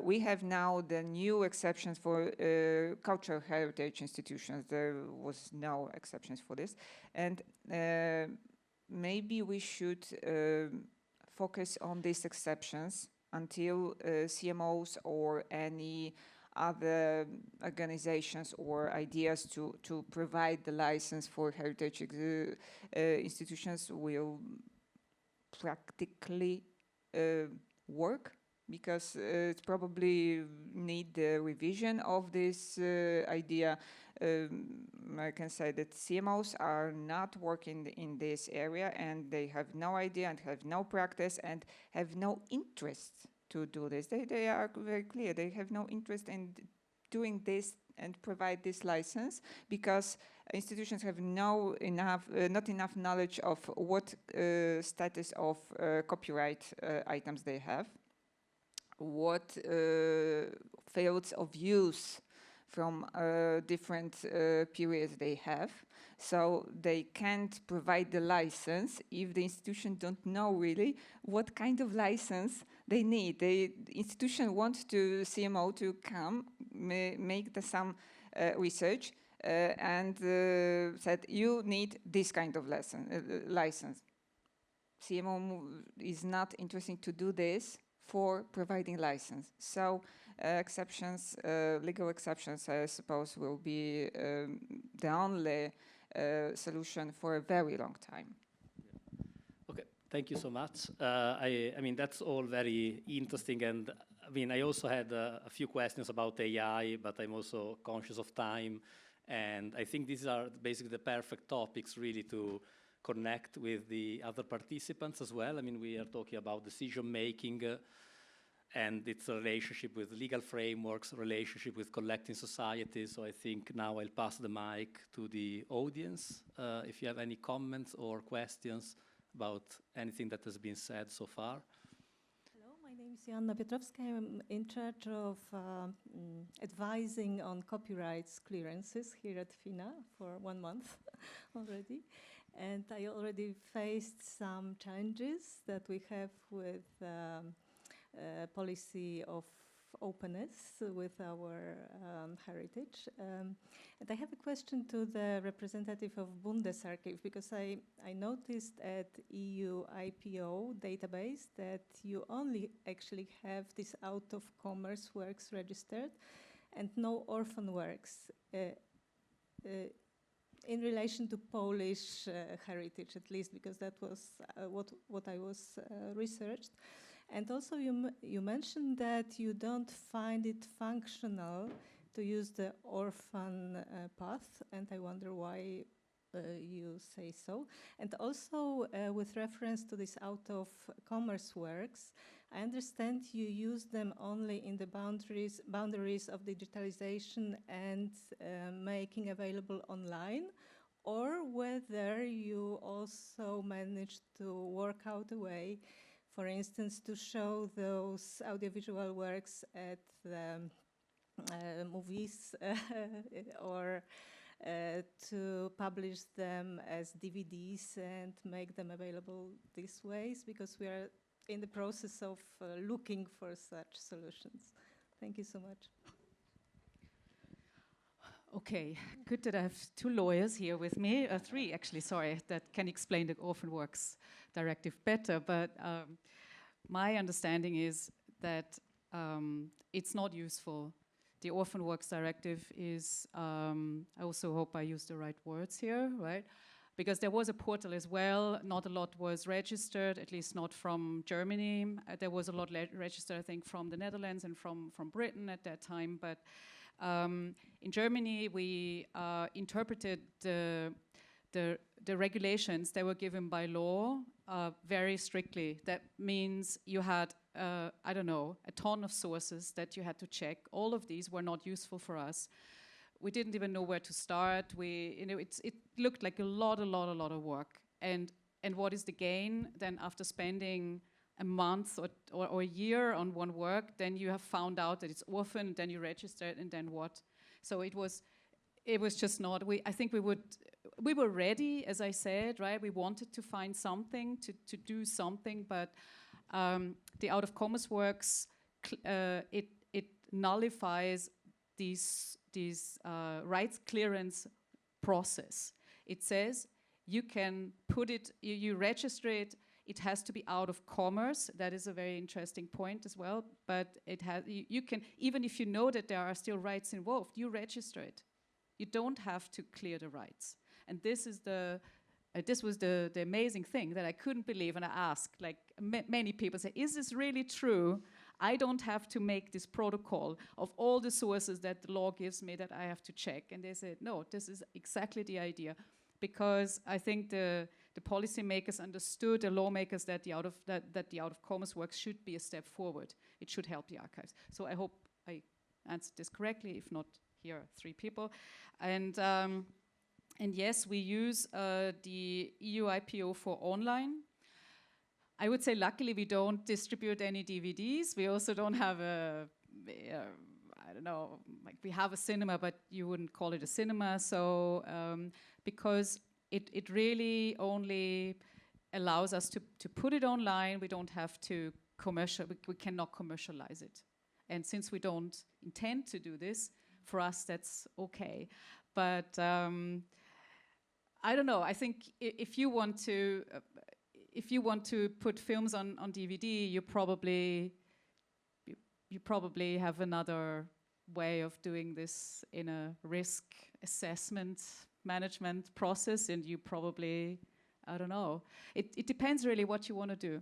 Speaker 10: we have now the new exceptions for cultural heritage institutions. There was no exceptions for this. And maybe we should focus on these exceptions until CMOs or any other organizations or ideas to provide the license for heritage institutions will practically work, because it probably need the revision of this idea. I can say that CMOs are not working in this area, and they have no idea and have no practice and have no interest to do this. They are very clear. They have no interest in doing this and provide this license, because institutions have not enough knowledge of what status of copyright items they have, what fields of use from different periods they have. So they can't provide the license if the institution don't know really what kind of license they need. The institution wants to CMO to come, make some research and said, you need this kind of license. CMO is not interested to do this for providing license. So exceptions, legal exceptions, I suppose, will be the only solution for a very long time.
Speaker 9: Okay, thank you so much. I mean, that's all very interesting, and I mean, I also had a few questions about AI, but I'm also conscious of time, and I think these are basically the perfect topics really to connect with the other participants as well. I mean, we are talking about decision-making and its relationship with legal frameworks, relationship with collecting societies. So I think now I'll pass the mic to the audience. If you have any comments or questions about anything that has been said so far.
Speaker 13: Hello, my name is Joanna Piotrowska. I'm in charge of advising on copyrights clearances here at FINA for 1 month already. And I already faced some challenges that we have with policy of openness with our heritage. And I have a question to the representative of Bundesarchiv, because I noticed at EU IPO database that you only actually have this out-of-commerce works registered and no orphan works. In relation to Polish heritage, at least, because that was what I was researched. And also you mentioned that you don't find it functional to use the orphan path, and I wonder why you say so. And also with reference to this out-of-commerce works, I understand you use them only in the boundaries of digitalization and making available online, or whether you also managed to work out a way, for instance, to show those audiovisual works at the movies or to publish them as DVDs and make them available these ways, because we are in the process of looking for such solutions. Thank you so much.
Speaker 12: Okay, good that I have 2 lawyers here with me, 3 actually, sorry, that can explain the Orphan Works Directive better. But my understanding is that it's not useful. The Orphan Works Directive is, I also hope I use the right words here, right? Because there was a portal as well, not a lot was registered, at least not from Germany. There was a lot registered, I think, from the Netherlands and from Britain at that time. But in Germany, we interpreted the regulations that were given by law very strictly. That means you had, I don't know, a ton of sources that you had to check. All of these were not useful for us. We didn't even know where to start. It looked like a lot of work. And what is the gain? Then after spending a month or a year on one work, then you have found out that it's orphan, then you register it, and then what? So it was just not. I think we were ready, as I said, right? We wanted to find something to do something, but the Out of Commerce Works it nullifies these rights clearance process. It says you can put it, you register it. It has to be out of commerce. That is a very interesting point as well. But it has, you can, even if you know that there are still rights involved, you register it. You don't have to clear the rights. And this is this was the amazing thing that I couldn't believe. And I asked, like many people say, is this really true? I don't have to make this protocol of all the sources that the law gives me that I have to check. And they said, no, this is exactly the idea. Because I think the policymakers understood, the lawmakers, that the out of commerce works should be a step forward. It should help the archives. So I hope I answered this correctly. If not, here are 3 people. And yes, we use the EU IPO for online. I would say luckily we don't distribute any DVDs. We also don't have I don't know, like we have a cinema, but you wouldn't call it a cinema. So because it really only allows us to put it online. We don't have to we cannot commercialize it. And since we don't intend to do this, for us that's okay. But I don't know, I think if you want to put films on DVD, you probably have another way of doing this in a risk assessment management process, and you probably, I don't know. It depends really what you want to do.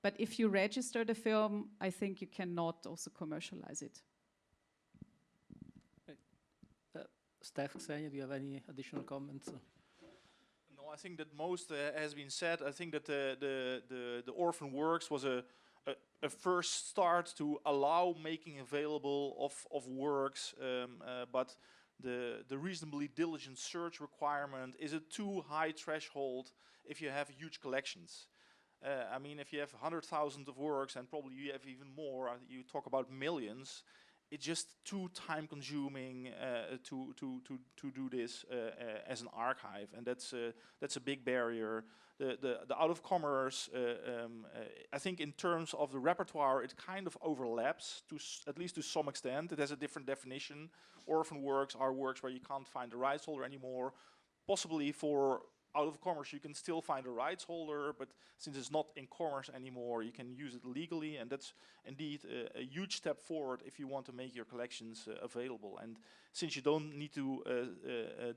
Speaker 12: But if you register the film, I think you cannot also commercialize it.
Speaker 9: Stef, Xenia, do you have any additional comments?
Speaker 11: No, I think that most has been said. I think that the Orphan Works was a first start to allow making available of works, but the reasonably diligent search requirement is a too high threshold if you have huge collections. I mean, if you have 100,000 of works, and probably you have even more, you talk about millions, it's just too time-consuming to do this as an archive, and that's a big barrier. The out of commerce, I think in terms of the repertoire, it kind of overlaps at least to some extent. It has a different definition. Orphan works are works where you can't find the rights holder anymore. Possibly for out of commerce, you can still find a rights holder, but since it's not in commerce anymore, you can use it legally, and that's indeed a huge step forward if you want to make your collections available. And since you don't need to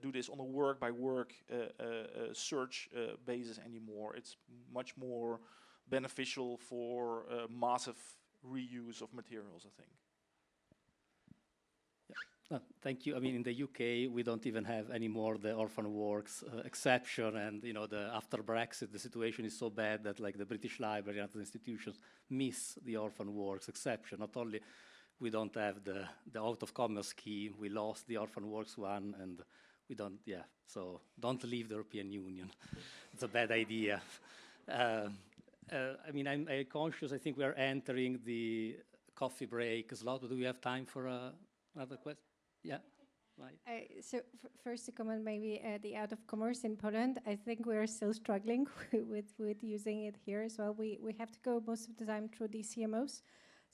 Speaker 11: do this on a work-by-work search basis anymore, it's much more beneficial for massive reuse of materials, I think.
Speaker 9: Thank you. I mean, in the UK, we don't even have anymore the Orphan Works exception, and after Brexit, the situation is so bad that like the British Library and other institutions miss the Orphan Works exception. Not only we don't have the out of commerce scheme, we lost the Orphan Works one, and we don't. Yeah, so don't leave the European Union. It's a bad idea. I mean, I'm conscious. I think we are entering the coffee break slot. But do we have time for another question? Yeah, right.
Speaker 13: So first to comment maybe the out of commerce in Poland, I think we're still struggling with using it here as well. We have to go most of the time through the CMOs.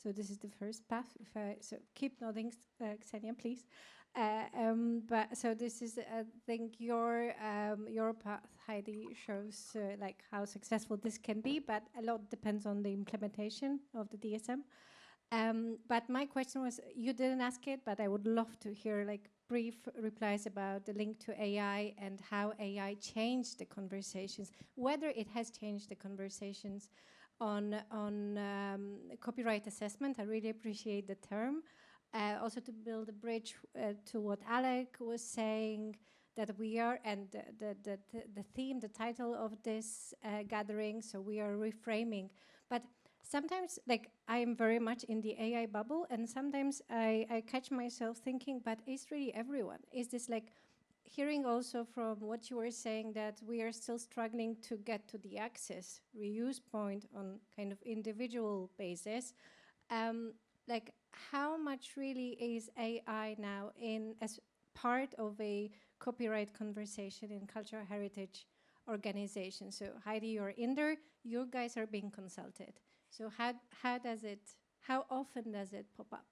Speaker 13: So this is the first path. So keep nodding, Xenia, please. But so this is, I think your path, Heidi, shows like how successful this can be, but a lot depends on the implementation of the DSM.
Speaker 3: But my question was, you didn't ask it, but I would love to hear like brief replies about the link to AI and how AI changed the conversations, whether it has changed the conversations on copyright assessment. I really appreciate the term. Also to build a bridge to what Alec was saying, that we are, and the theme, the title of this gathering, so we are reframing. But sometimes, like, I am very much in the AI bubble, and sometimes I catch myself thinking, but is really everyone? Is this like, hearing also from what you were saying, that we are still struggling to get to the access reuse point on kind of individual basis. Like, how much really is AI now in as part of a copyright conversation in cultural heritage organizations? So Heidi, you're in there, you guys are being consulted. So how often does it pop up?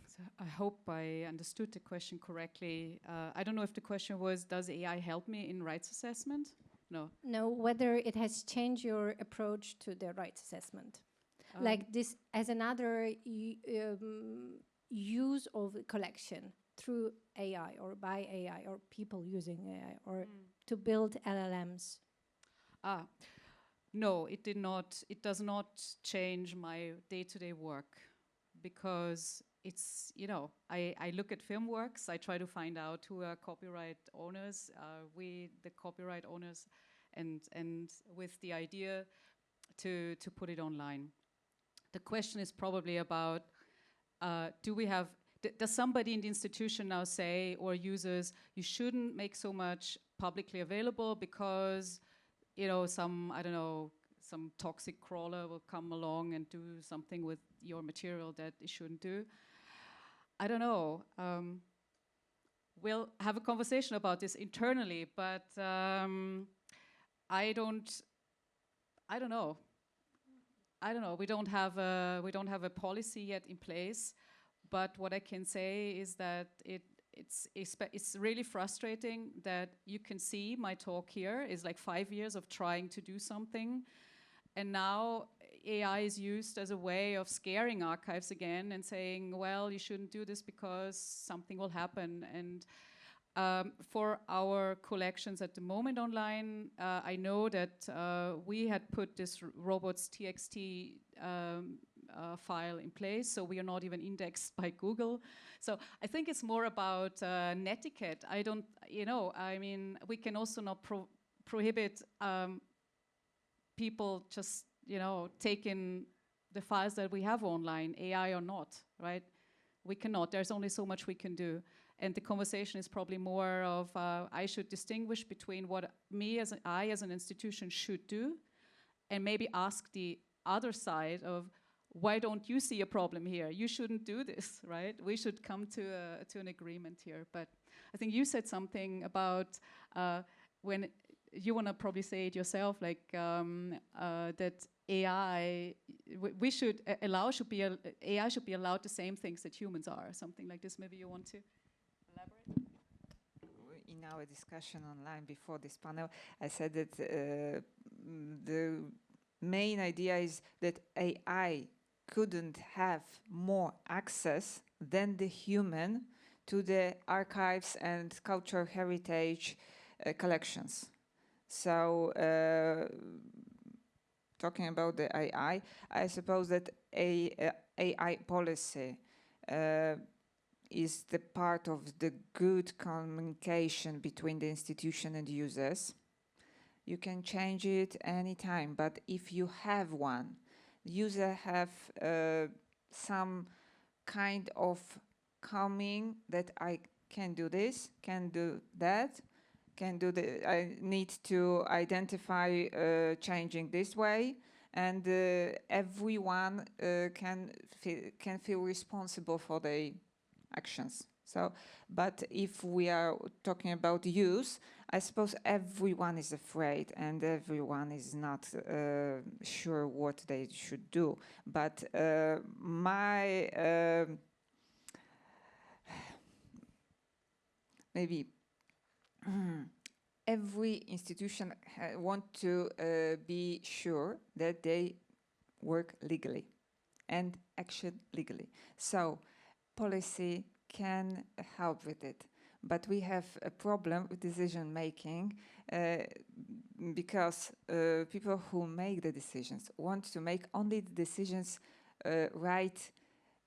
Speaker 12: So I hope I understood the question correctly. I don't know if the question was, does AI help me in rights assessment? No.
Speaker 3: No, whether it has changed your approach to the rights assessment. Like this as another use of a collection through AI or by AI or people using AI or to build LLMs.
Speaker 12: No, it did not. It does not change my day-to-day work, because it's, you know, I look at film works, I try to find out who are copyright owners, we, the copyright owners, and with the idea to put it online. The question is probably about, does somebody in the institution now say, or users, you shouldn't make so much publicly available because, you know, some toxic crawler will come along and do something with your material that it shouldn't do? I don't know. We'll have a conversation about this internally, but I don't know. We don't have a policy yet in place, but what I can say is that it's really frustrating that you can see my talk here is like 5 years of trying to do something, and now AI is used as a way of scaring archives again and saying, well, you shouldn't do this because something will happen. And for our collections at the moment online, I know that we had put this robots.txt file in place, so we are not even indexed by Google. So I think it's more about netiquette. I don't, I mean, we can also not prohibit people just, taking the files that we have online, AI or not, right? We cannot. There's only so much we can do. And the conversation is probably more of I should distinguish between what I as an institution should do, and maybe ask the other side of, why don't you see a problem here? You shouldn't do this, right? We should come to an agreement here. But I think you said something about when you want to probably say it yourself, like that AI, AI should be allowed the same things that humans are, something like this. Maybe you want to elaborate?
Speaker 10: In our discussion online before this panel, I said that the main idea is that AI couldn't have more access than the human to the archives and cultural heritage collections. So talking about the AI, I suppose that AI policy is the part of the good communication between the institution and users. You can change it anytime, but if you have one, user have some kind of calming that I can do this, can do that, I need to identify changing this way, and everyone can feel responsible for their actions. So, but if we are talking about use, I suppose everyone is afraid and everyone is not sure what they should do. But maybe every institution want to be sure that they work legally and action legally. So policy can help with it. But we have a problem with decision making because people who make the decisions want to make only the decisions right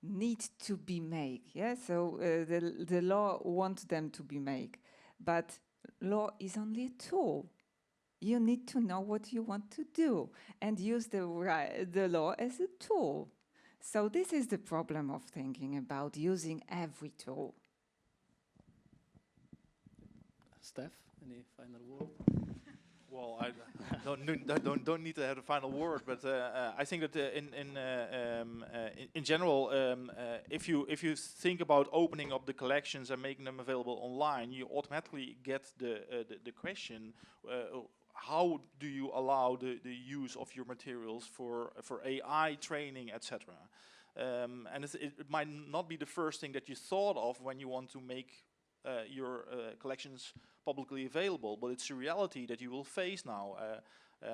Speaker 10: need to be made. Yeah, so the law wants them to be made, but law is only a tool. You need to know what you want to do and use the law as a tool. So this is the problem of thinking about using every tool.
Speaker 9: Stef, any final word?
Speaker 11: Well, I don't need to have the final word, but I think that in general, if you think about opening up the collections and making them available online, you automatically get the question: how do you allow the use of your materials for AI training, etc. And it might not be the first thing that you thought of when you want to make your collections publicly available, but it's a reality that you will face now.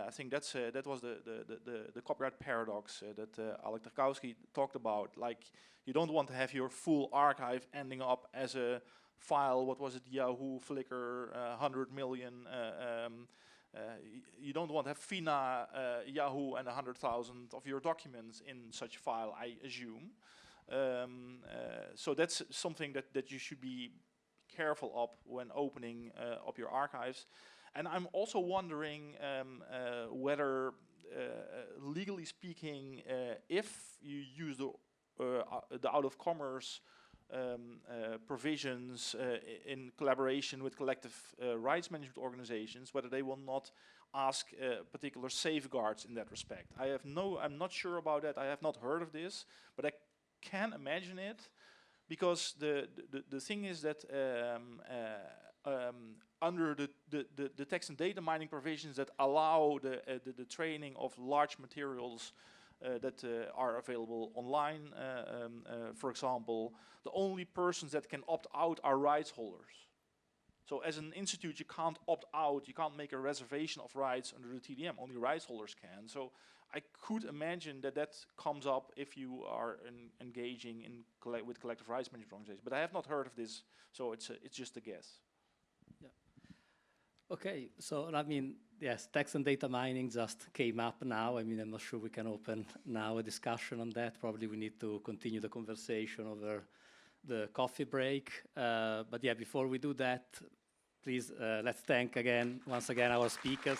Speaker 11: I think that was the copyright paradox that Alek Tarkowski talked about. Like, you don't want to have your full archive ending up as a file. What was it? Yahoo, Flickr, 100 million. You don't want to have FINA, Yahoo, and 100,000 of your documents in such a file, I assume. So that's something that you should be careful of when opening up your archives. And I'm also wondering whether, legally speaking, if you use the out-of-commerce provisions in collaboration with collective rights management organizations, whether they will not ask particular safeguards in that respect. I'm not sure about that. I have not heard of this, but I can imagine it. Because the thing is that under the text and data mining provisions that allow the training of large materials that are available online, for example, the only persons that can opt out are rights holders. So as an institute, you can't opt out, you can't make a reservation of rights under the TDM, only rights holders can. So I could imagine that comes up if you are engaging with collective rights management organizations, but I have not heard of this, so it's just a guess.
Speaker 9: Yeah. Okay, so I mean, yes, text and data mining just came up now. I mean, I'm not sure we can open now a discussion on that. Probably we need to continue the conversation over the coffee break. But yeah, before we do that, please let's thank once again our speakers.